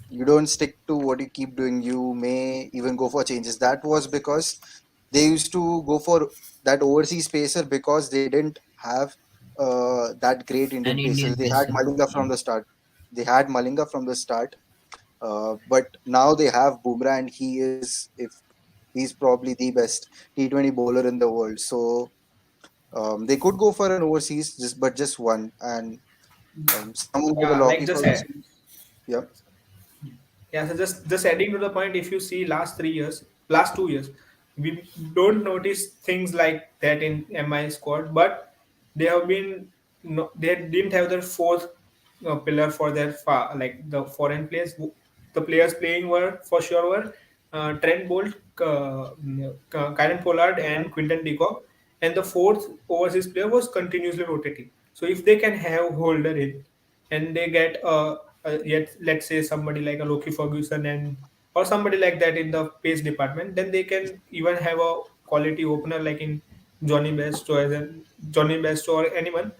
you don't stick to what you keep doing. You may even go for changes. That was because they used to go for that overseas pacer because they didn't have that great Indian An pacers. Indian They had pacer. Malinga Yeah. from the start. They had Malinga from the start, but now they have Bumrah, and he is, if he's probably the best T20 bowler in the world. So they could go for an overseas, just one, and someone like a Yeah, Lockie like just Ferguson. Yeah, yeah, so just adding to the point, if you see last 2 years, we don't notice things like that in MI squad, but they have been no, they didn't have their fourth pillar for their like the foreign players. The players playing were for sure were Trent Bolt, Karen Pollard, and Quinton de Kock, and the fourth overseas player was continuously rotating. So if they can have Holder in, and they get yet let's say somebody like a Loki Ferguson and or somebody like that in the pace department, then they can even have a quality opener like in Johnny Best or anyone,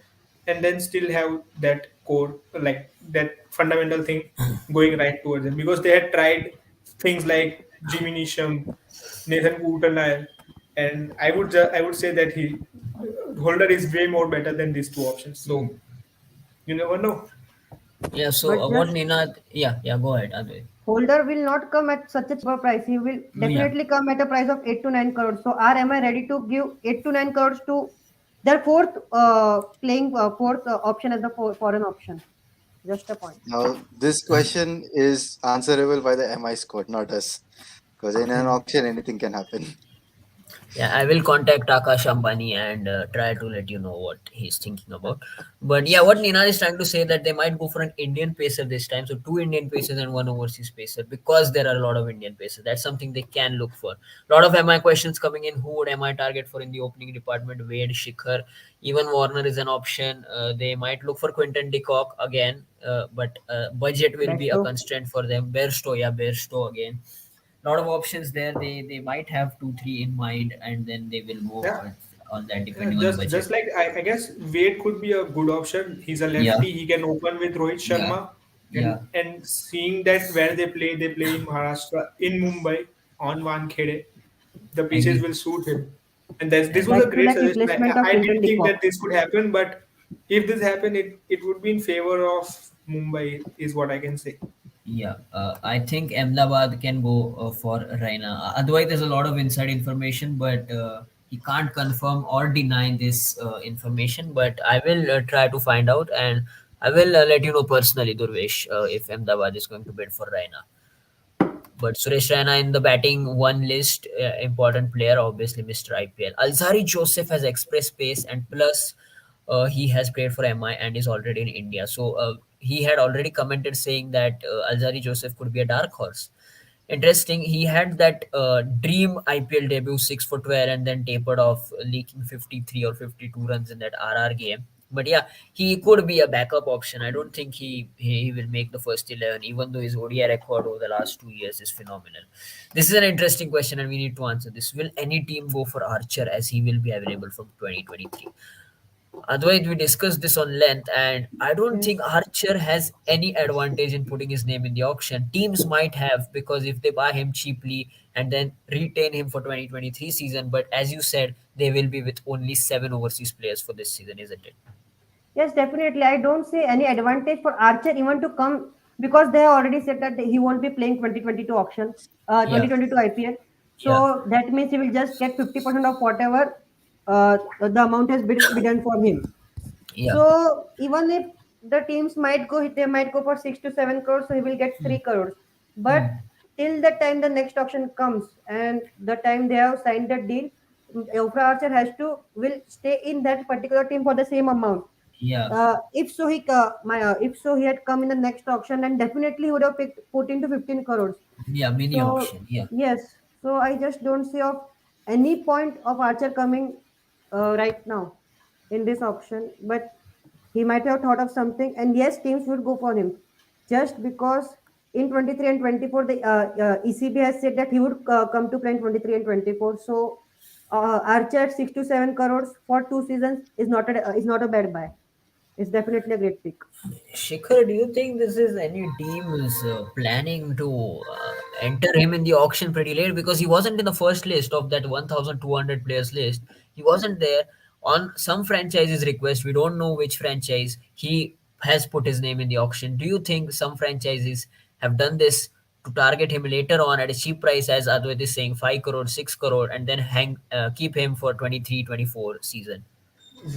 and then still have that core like that fundamental thing going right towards them because they had tried things like Jimmy Neesham, Nathan Coulter, and I would say that he Holder is way more better than these two options. Hmm. So you never know. Yeah. So But what just Nina? Yeah. Yeah. Go ahead, Advait. Holder will not come at such a cheaper price. He will Yeah. definitely come at a price of 8 to 9 crores. So are am I ready to give 8 to 9 crores to their fourth playing fourth option as the foreign option? Just a point. now this question is answerable by the MI squad, not us, because in an auction anything can happen. Yeah, I will contact Akash Ambani and try to let you know what he's thinking about. But yeah, what Nina is trying to say that they might go for an Indian pacer this time. So two Indian pacers and one overseas pacer because there are a lot of Indian pacers. That's something they can look for. A lot of MI questions coming in. Who would MI target for in the opening department? Wade, Shikhar, even Warner is an option. They might look for Quinton de Kock again, but budget will be a Besto. constraint for them. Bairstow, yeah, Bairstow again, lot of options there. They might have two three in mind, and then they will go Yeah, on that depending on the just budget. like I guess Wade could be a good option. He's a Yeah, lefty. He can open with Rohit yeah, Sharma, yeah. and seeing that where they play in Maharashtra, in Mumbai on Wankhede, the pitches Agree, will suit him. And that's, this was agree. a Like to great like suggestion. replacement of I Quinton didn't de think that Kock. this could happen, but if this happened, it would be in favor of Mumbai, is what I can say. Yeah, I think Ahmedabad can go for Raina. Otherwise, there's a lot of inside information, but he can't confirm or deny this information. But I will try to find out, and I will let you know personally, Durvesh, if Ahmedabad is going to bid for Raina. But Suresh Raina in the batting one list, important player, obviously Mr. IPL. Alzari Joseph has express pace, and plus he has played for MI and is already in India. So he had already commented saying that Alzari Joseph could be a dark horse. Interesting. He had that dream IPL debut, 6 for 12, and then tapered off, leaking 53 or 52 runs in that RR game. But yeah, he could be a backup option. I don't think he will make the first 11, even though his ODI record over the last 2 years is phenomenal. This is an interesting question, and we need to answer this. Will any team go for Archer as he will be available from 2023? Otherwise, we discussed this on length, and I don't think Yes. Archer has any advantage in putting his name in the auction. Teams might have because if they buy him cheaply and then retain him for 2023 season, but as you said, they will be with only 7 overseas players for this season, isn't it? Yes, definitely. I don't see any advantage for Archer even to come because they have already said that he won't be playing 2022 auction, Yeah, 2022 IPL. yeah, So that means he will just get 50% of whatever the amount has been for him. yeah. So even if the teams might go, they might go for 6 to 7 crores, so he will get Hmm, 3 crores. But hmm, till the time the next auction comes and the time they have signed the deal, Ofra Archer has to will stay in that particular team for the same amount. yeah, If so he had come in the next auction, then definitely he would have picked 14 to 15 crores. yeah. Mini So auction. Yeah. yes, so I just don't see of any point of Archer coming right now in this auction. But he might have thought of something, and yes, teams would go for him just because in 23 and 24 the ECB has said that he would come to play in 23 and 24. So Archer at 6 to 7 crores for 2 seasons is not a bad buy. It's definitely a great pick. Shikhar, do you think this is any team is planning to enter him in the auction pretty late because he wasn't in the first list of that 1,200 players list? He wasn't there on some franchises request. We don't know which franchise he has put his name in the auction. Do you think some franchises have done this to target him later on at a cheap price, as Advait is saying, 5 crore, 6 crore, and then keep him for 23-24 season?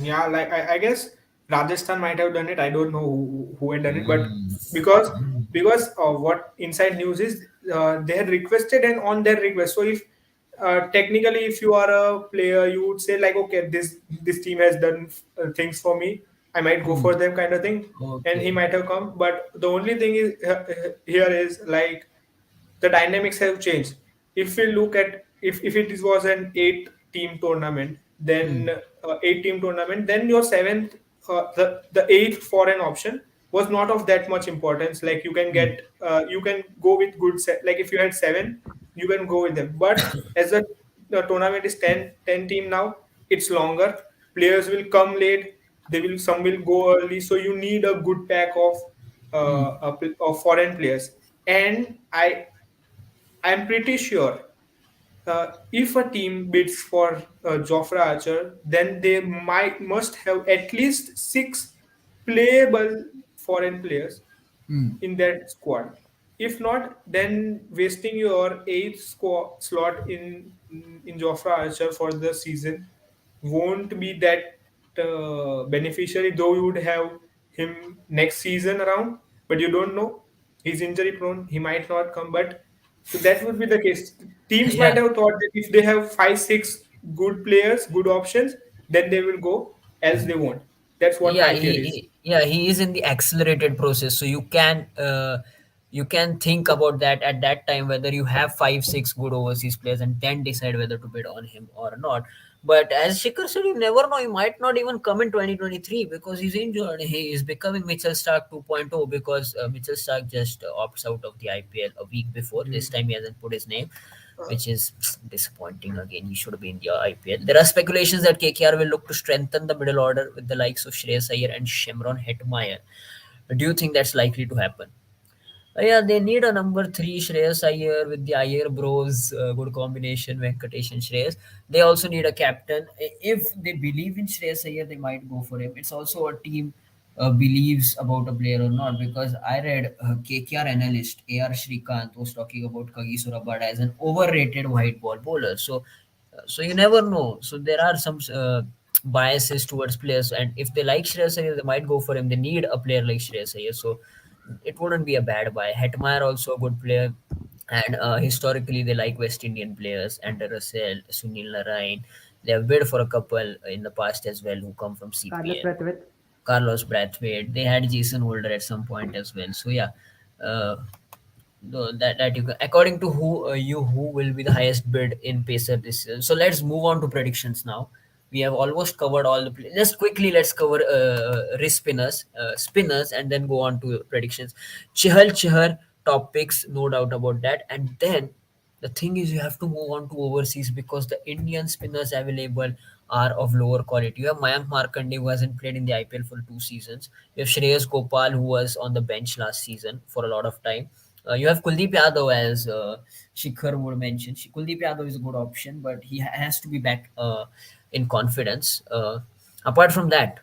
Yeah, like I guess Rajasthan might have done it. I don't know who had done it, but Mm. because Mm. what inside news is they had requested and on their request. So if technically if you are a player, you would say like, okay, this team has done things for me. I might go for Mm. them kind of thing, and he Okay. might have come. But the only thing is here is like the dynamics have changed. If we look at if it was an eight-team tournament, then Mm. eight-team tournament, then your seventh, the eighth foreign option was not of that much importance. Like you can Mm. get, you can go with good set. Like if you had seven, you can go with them. But as the tournament is 10 team now, it's longer. Players will come late. They will some will go early. So you need a good pack of Mm. of foreign players. And I'm pretty sure if a team bids for Jofra Archer, then they might must have at least six playable foreign players Mm. in that squad. If not, then wasting your eighth slot in Jofra Archer for the season won't be that beneficiary. Though you would have him next season around, but you don't know. He's injury prone. He might not come. But so that would be the case. Teams might Yeah. have thought that if they have five, six good players, good options, then they will go. Else they won't. That's what Yeah, IPL is. yeah, he is in the accelerated process, so you can think about that at that time whether you have 5 6 good overseas players and then decide whether to bid on him or not. But as Shikhar said, you never know, he might not even come in 2023 because he's injured. He is becoming Mitchell Stark 2.0 because Mitchell Stark just opts out of the IPL a week before. This Hmm. time he hasn't put his name, which is disappointing again. He should be in the IPL. There are speculations that KKR will look to strengthen the middle order with the likes of Shreyas Iyer and Shimron Hetmeyer. Do you think that's likely to happen? Yeah, they need a number three, Shreyas Iyer with the Iyer bros, good combination, Venkatesh and Shreyas. They also need a captain. If they believe in Shreyas Iyer, they might go for him. It's also a team believes about a player or not because I read KKR analyst AR Shrikant was talking about Kagiso Rabada as an overrated white ball bowler. So you never know. So there are some biases towards players, and if they like Shreyas Iyer, they might go for him. They need a player like Shreyas Iyer. So it wouldn't be a bad buy. Hetmeyer also a good player. And historically, they like West Indian players, Andrew Russell, Sunil Narain. They have bid for a couple in the past as well who come from Carlos CPL. Brathwaite. Carlos Brathwaite. They had Jason Holder at some point as well. So yeah, uh, that you can, according to who will be the highest bid in pacer this season. So let's move on to predictions now. We have almost covered all the just quickly let's cover wrist spinners and then go on to predictions. Chihal top picks, no doubt about that. And then the thing is, you have to move on to overseas because the Indian spinners available are of lower quality. You have Mayank Markande, who hasn't played in the IPL for 2 seasons. You have Shreyas Gopal, who was on the bench last season for a lot of time. You have Kuldeep Yadav, as Shikhar would mention. Kuldeep Yadav is a good option, but he has to be back in confidence. Apart from that,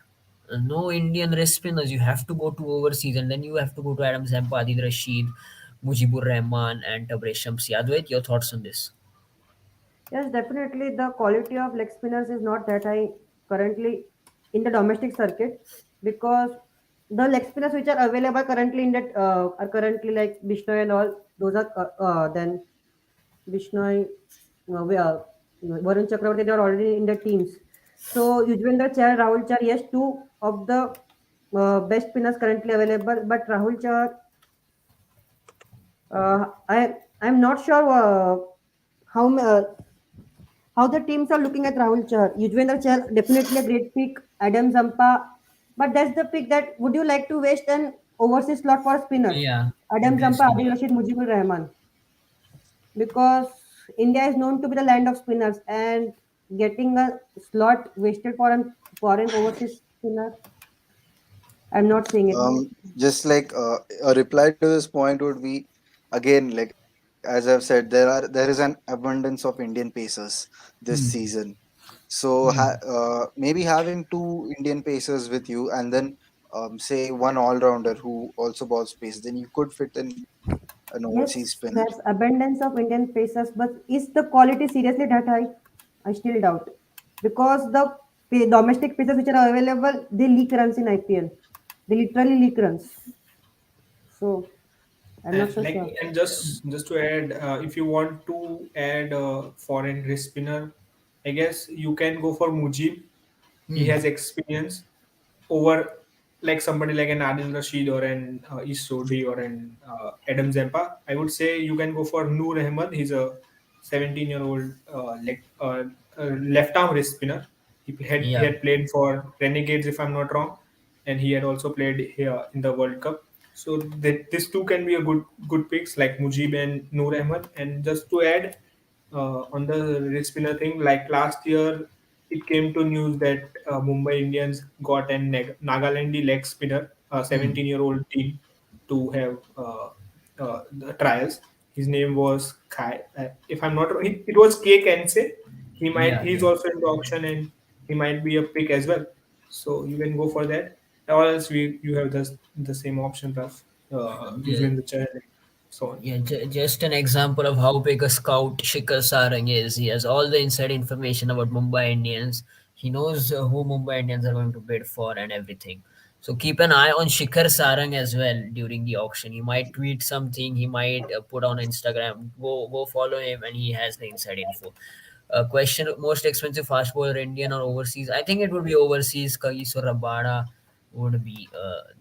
no Indian wrist spinners. You have to go to overseas, and then you have to go to Adam Zampa, Adil Rashid, Mujibur Rahman, and Tabraiz Shamsi. Advait, your thoughts on this? Yes, definitely the quality of leg spinners is not that high currently in the domestic circuit, because the leg spinners which are available currently in that are currently like Bishnoi and all. Those are then Bishnoi, Varun Chakravarti, they are already in the teams. So Yuzvendra Chahal, Rahul Chahar, yes, two of the best spinners currently available, but Rahul Chahar, I'm not sure how how the teams are looking at Rahul Chahar. Yuzvendra Chahal, definitely a great pick. Adam Zampa, but that's the pick that would you like to waste an overseas slot for a spinner? Yeah, Adam Zampa, obviously, Adil yeah. Rashid, Mujibur Rahman, because India is known to be the land of spinners, and getting a slot wasted for an foreign overseas spinner, I'm not seeing it. Just like a reply to this point would be, again, like as I've said, there is an abundance of Indian pacers this Hmm. season. So Hmm. maybe having two Indian pacers with you, and then say one all rounder who also balls pace, then you could fit in an overseas Yes, spinner. there's abundance of Indian pacers, but is the quality seriously that high? I still doubt, because the domestic pacers which are available, they leak runs in IPL. They literally leak runs. So I'm not so sure. And just to add, if you want to add a foreign wrist spinner, I guess you can go for Mujib. He Hmm. has experience over like somebody like an Adil Rashid or an East Sodhi or an Adam Zampa. I would say you can go for Noor Ahmed. He's a 17-year-old left arm wrist spinner. He Yeah. had played for Renegades, if I'm not wrong, and he had also played here in the World Cup. So these two can be a good picks like Mujib and Noor Ahmed. And just to add on the wrist spinner thing, like last year it came to news that Mumbai Indians got an Nagalandi leg spinner, a Hmm. 17-year-old team, to have the trials. His name was Kai. If I'm not wrong, it was K Kense. Yeah. He's Yeah. also in the auction, and he might be a pick as well. So you can go for that. Or else you have the same option of Yeah. using the chair and so on. Yeah, just an example of how big a scout Shikhar Sarang is. He has all the inside information about Mumbai Indians. He knows who Mumbai Indians are going to bid for and everything. So keep an eye on Shikhar Sarang as well during the auction. He might tweet something. He might put on Instagram. Go follow him, and he has the inside info. Question: most expensive fast bowler, Indian or overseas? I think it would be overseas. Kagiso Rabada would be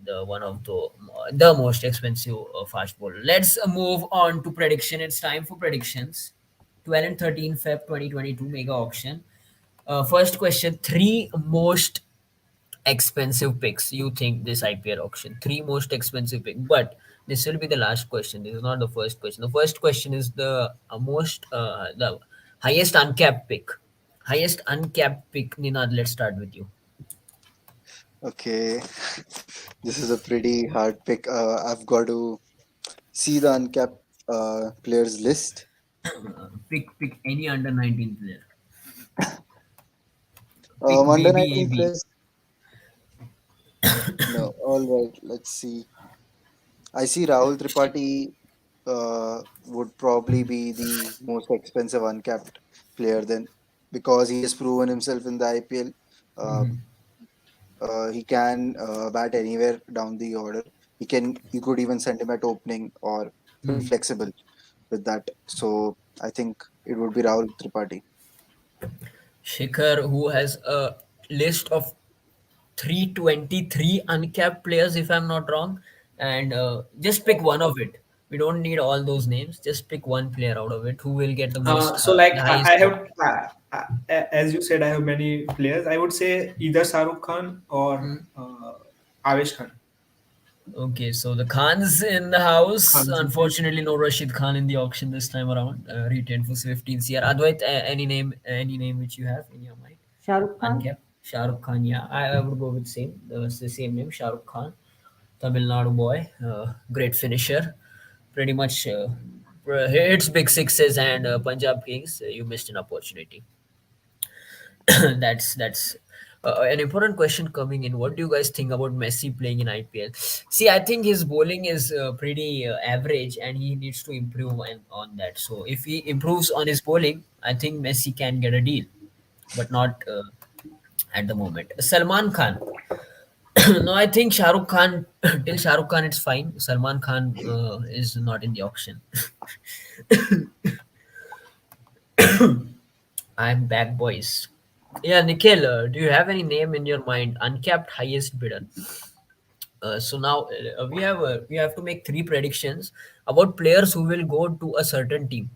the one of the most expensive fast bowler. Let's move on to prediction. It's time for predictions. 12 and 13 Feb 2022 mega auction. First question: three most expensive picks you think this IPL auction? Three most expensive picks, but this will be the last question. This is not the first question. The first question is the highest uncapped pick. Highest uncapped pick. Ninad, let's start with you. Okay, this is a pretty hard pick. I've got to see the uncapped players list. Pick any under 19 player. Pick Under baby 19 AB. players. No, all right. Let's see. I see Rahul Tripathi would probably be the most expensive uncapped player then, because he has proven himself in the IPL. Uh, Mhm. he can bat anywhere down the order. You could even send him at opening or pretty Hmm. flexible. with that. So I think it would be Rahul Tripathi. Shikhar, who has a list of 323 uncapped players, if I'm not wrong, and just pick one of it. We don't need all those names. Just pick one player out of it who will get the most, So like the I highest score. have, as you said, I have many players. I would say either Shahrukh Khan or Avesh Khan. Okay, so the Khans in the house. Khan. Unfortunately, no Rashid Khan in the auction this time around. Retained for 15 CR. Advait, any name which you have in your mind? Shah Rukh Khan. Uncapped. Shah Rukh Khan, yeah. I would go with same. The same name, Shah Rukh Khan. Tamil Nadu boy. Great finisher. Pretty much hits big sixes and Punjab Kings. You missed an opportunity. That's an important question coming in. What do you guys think about Messi playing in IPL? See, I think his bowling is pretty average, and he needs to improve on that. So if he improves on his bowling, I think Messi can get a deal, but not at the moment. Salman Khan. No, I think Shah Rukh Khan. Till Shah Rukh Khan, it's fine. Salman Khan is not in the auction. I'm back, boys. Yeah, Nikhil, do you have any name in your mind? Uncapped highest bidder. So now we have to make three predictions about players who will go to a certain team.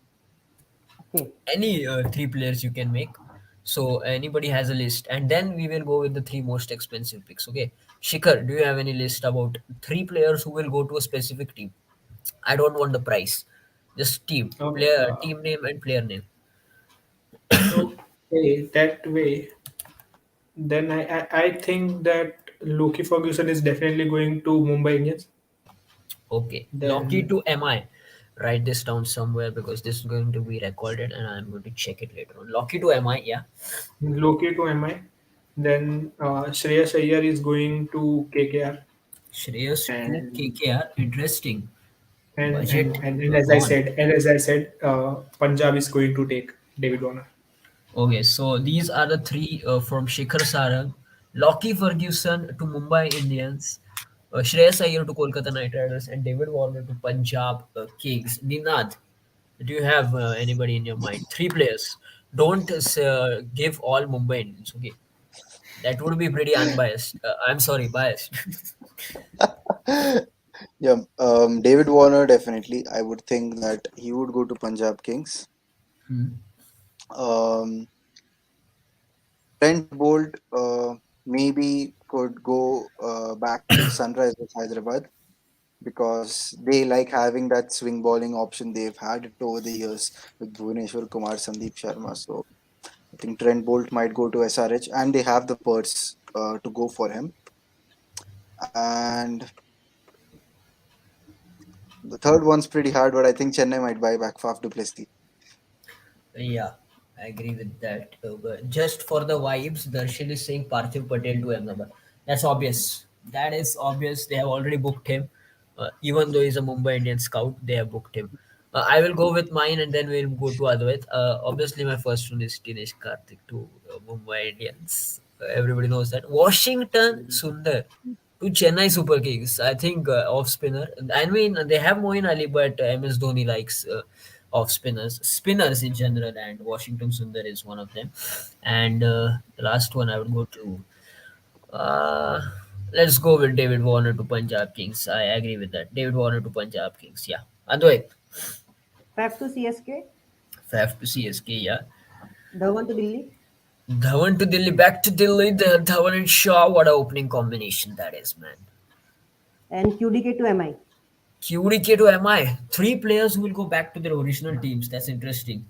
Okay. Any three players you can make. So anybody has a list, and then we will go with the three most expensive picks. Okay, Shikhar, do you have any list about three players who will go to a specific team? I don't want the price, just team, Okay. player, team name, and player name. Okay, that way, then I think that Loki Ferguson is definitely going to Mumbai Indians. Okay, Locky Then to MI. Write this down somewhere because this is going to be recorded and I'm going to check it later on. Locky to MI, yeah. Loki to MI. Then Shreyas Iyer is going to KKR. Shreyas to And KKR. Interesting. and Budget and and, and as I gone. said, Punjab is going to take David Warner. Okay, so these are the three from Shikhar Sarang. Locky Ferguson to Mumbai Indians. Shreyas Iyer to Kolkata Knight Riders and David Warner to Punjab Kings. Ninad, do you have anybody in your mind? Three players. Don't give all Mumbai Indians. Okay, that would be pretty unbiased. I'm sorry, biased. Yeah, David Warner definitely. I would think that he would go to Punjab Kings. Um, Trent Bolt maybe could go back to Sunrisers Hyderabad because they like having that swing bowling option. They've had it over the years with Bhuvaneshwar Kumar, Sandeep Sharma. So I think Trent Bolt might go to SRH, and they have the purse to go for him. And the third one's pretty hard, but I think Chennai might buy back Faf du Plessis. Yeah, I agree with that. But just for the vibes, Darshan is saying Parthiv Patel to Ahmedabad. That's obvious. That is obvious. They have already booked him. Even though he's a Mumbai Indian scout, they have booked him. I will go with mine and then we'll go to Advait. Obviously, my first one is Dinesh Karthik to Mumbai Indians. Everybody knows that. Washington Sundar to Chennai Super Kings. I think off spinner. I mean, they have Moeen Ali, but MS Dhoni likes off spinners in general, and Washington Sundar is one of them. And the last one I would go to. Uh, let's go with David Warner to Punjab Kings. I agree with that. David Warner to Punjab Kings. Yeah. Advait, Faf to CSK. Faf to CSK. Yeah. Dhawan to Delhi. Dhawan to Delhi. Back to Delhi. The Dhawan and Shaw. What a opening combination that is, man. And QDK to MI. QDK to MI. Three players who will go back to their original teams. That's interesting.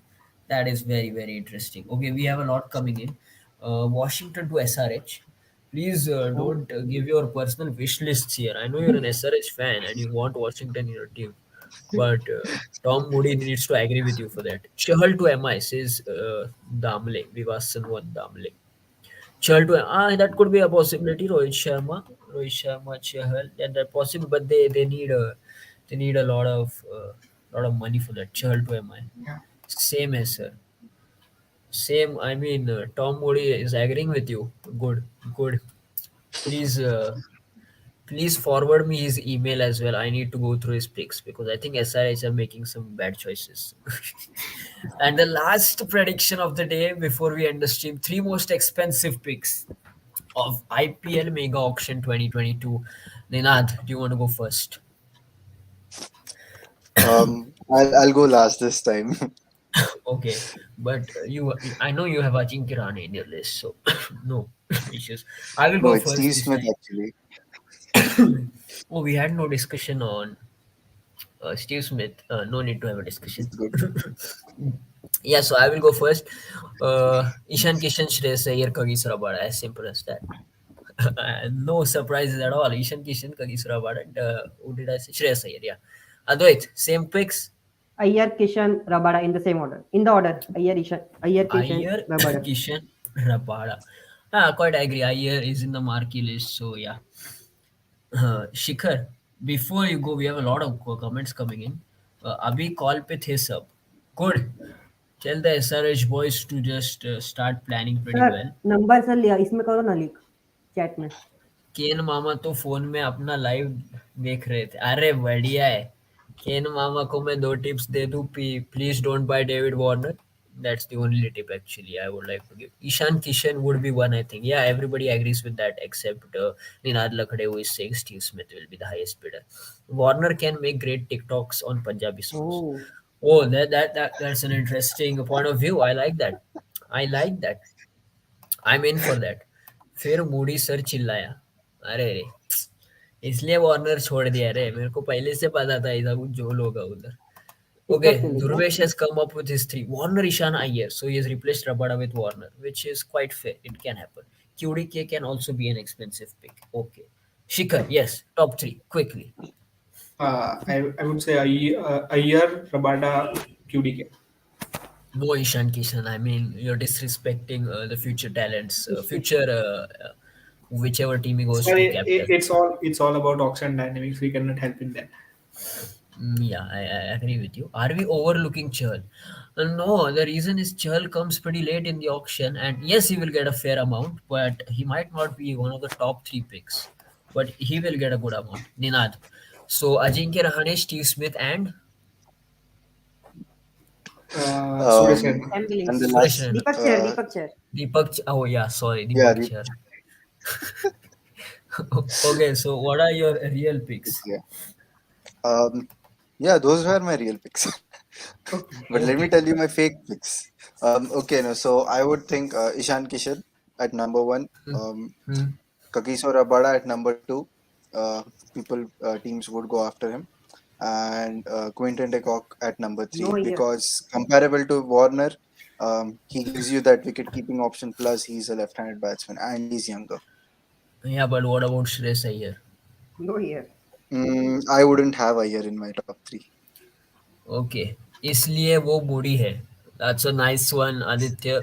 That is very, very interesting. Okay, we have a lot coming in. Washington to SRH. Please Oh, don't give your personal wish lists here. I know you're an SRH fan and you want Washington in your team, but Tom Moody needs to agree with you for that. Chahal to MI says Damle. Vivasan one Damle. Chahal to that could be a possibility. Rohit Sharma, Chahal, that possible, but they need a lot of money for that. Chahal to MI, same as sir, same. I mean, Tom Moody is agreeing with you. Good, good. Please, Please forward me his email as well. I need to go through his picks because I think SRH are making some bad choices. And the last prediction of the day before we end the stream, three most expensive picks of IPL Mega Auction 2022. Ninad, do you want to go first? I'll go last this time. Okay, but I know you have Ajinkya Rahane in your list, so no issues. I will No, go it's first Steve this Smith time. actually. Oh, we had no discussion on Steve Smith. No need to have a discussion. He's good. Yeah, so I will go first. Ishan Kishan, Shreyas Iyer, Kagis Rabada. As simple as that. No surprises at all. Ishan Kishan, Kagis Rabada, and who did I say? Shreyas Iyer, yeah. Advait, same picks. Ayyar, Kishan, Rabada in the same order. In the order. Ayyar, Ishan, Ayyar, Kishan, Iyer, Rabada. Kishan, Rabada. Ah, quite agree. Iyer is in the marquee list, so yeah. Shikhar, before you go, we have a lot of comments coming in. Abhi call pe the sab. Good. Tell the SRH boys to just start planning pretty sir well. Number sir लिया इसमें करो ना leak chat में. केन मामा तो phone में अपना live देख रहे थे. अरे बढ़िया है. केन मामा को मैं दो टिप्स दे दूं. Please don't by David Warner. That's the only tip actually I would like to give. Ishan Kishan would be one, I think. Yeah, everybody agrees with that except Ninad Lakhade, who is saying Steve Smith will be the highest bidder. Warner can make great TikToks on Punjabi songs. Oh, Oh, that's an interesting point of view. I like that. I like that. I'm in for that. फिर Moody sir चिल्लाया. अरे रे, इसलिए Warner छोड़ दिया रे. मेरे को पहले से पता था ऐसा कुछ झोल होगा उधर. Okay, टिकटॉक के लिए क्या? Dhruvesh has come up with his three. Warner, Ishan, Iyer. So he has replaced Rabada with Warner, which is quite fair. It can happen. QDK can also be an expensive pick. Okay. Shikhar, yes. Top three. Quickly. I would say Ayer, Rabada, QDK. No Ishan Kishan. I mean, you're disrespecting the future talents. Future, whichever team he goes to Sorry, captain. it's all about auction dynamics. We cannot help in that. Yeah, I agree with you. Are we overlooking Chahal? No, the reason is Chahal comes pretty late in the auction, and yes, he will get a fair amount, but he might not be one of the top three picks. But he will get a good amount. Ninad. So Ajinkya Rahane, Steve Smith, and Suresh Raina. Sam And Billings. the Suresh last, Raina. Deepak Chahar. Oh yeah, sorry, yeah, Deepak Char. Okay, so what are your real picks? yeah. Um, yeah, those were my real picks. But let me Okay. tell you my fake picks. Okay, no, so I would think Ishan Kishan at number one, Hmm. Kagiso Rabada at number two. Teams would go after him, and Quinton de Kock at number no three Iyer. because comparable to Warner, he gives you that wicket keeping option. Plus, he's a left-handed batsman and he's younger. Yeah, but what about Shreyas Iyer? No Iyer. I wouldn't have a year in my top three. Okay, इसलिए वो बूढ़ी है. That's a nice one, Aditya.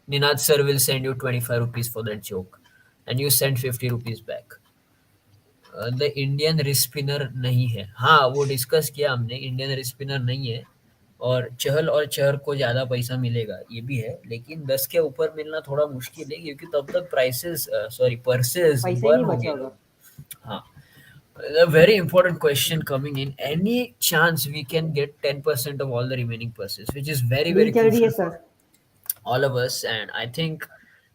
Ninad sir will send you 25 rupees for that joke, and you send 50 rupees back. The Indian wrist spinner नहीं है. हाँ, वो discuss किया हमने. Indian wrist spinner नहीं है, और चहल और चहर को ज़्यादा पैसा मिलेगा, ये भी है, लेकिन 10 के ऊपर मिलना थोड़ा मुश्किल है क्योंकि तब तक प्राइसेस सॉरी पर्सेस पैसा ही बर्न नहीं हो बचा गए होगा. लोग. हाँ. A very important question coming in. Any chance we can get 10% of all the remaining purses, which is very, deal very चल रही है crucial for sir. all of us, and I think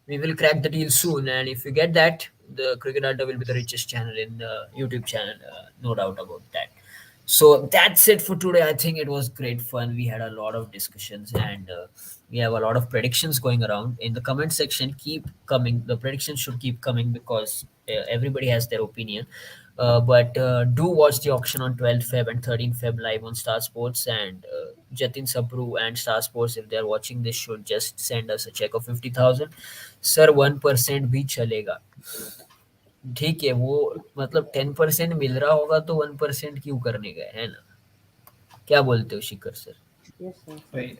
we will crack the deal soon. And if we get that, the Cricket Adda will be the richest channel in the YouTube channel, no doubt about that. So that's it for today. I think it was great fun. We had a lot of discussions, and we have a lot of predictions going around in the comment section. Keep coming. The predictions should keep coming because everybody has their opinion. But do watch the auction on 12th Feb and 13th Feb live on Star Sports, and Jatin Sabru and Star Sports, if they're watching this, should just send us a check of 50,000. Sir, 1% भी चलेगा. ठीक है, वो मतलब 10% मिल रहा होगा तो 1% क्यों करने गए, है ना? क्या बोलते हो शिखर सर? Yes sir. Right.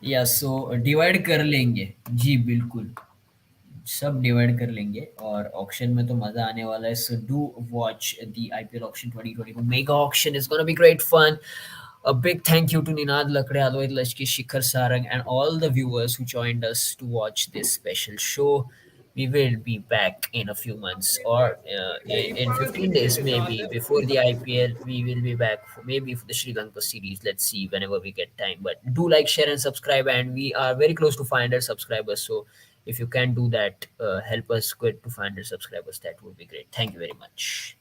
या सो डिवाइड कर लेंगे जी, बिल्कुल सब डिवाइड कर लेंगे, और ऑक्शन में तो मजा आने वाला है. So do watch the IPL auction 2022 mega auction. Is gonna be great fun. A big thank you to Ninad Lakde, Advait Lachki, Shikhar Sarang, and all the viewers who joined us to watch this special show. we will be back in a few months, or in 15 days maybe. Before the IPL, we will be back for maybe for the Sri Lanka series. Let's see whenever we get time. But do like, share, and subscribe. And we are very close to 500 subscribers. So if you can do that, help us get to 500 subscribers. That would be great. Thank you very much.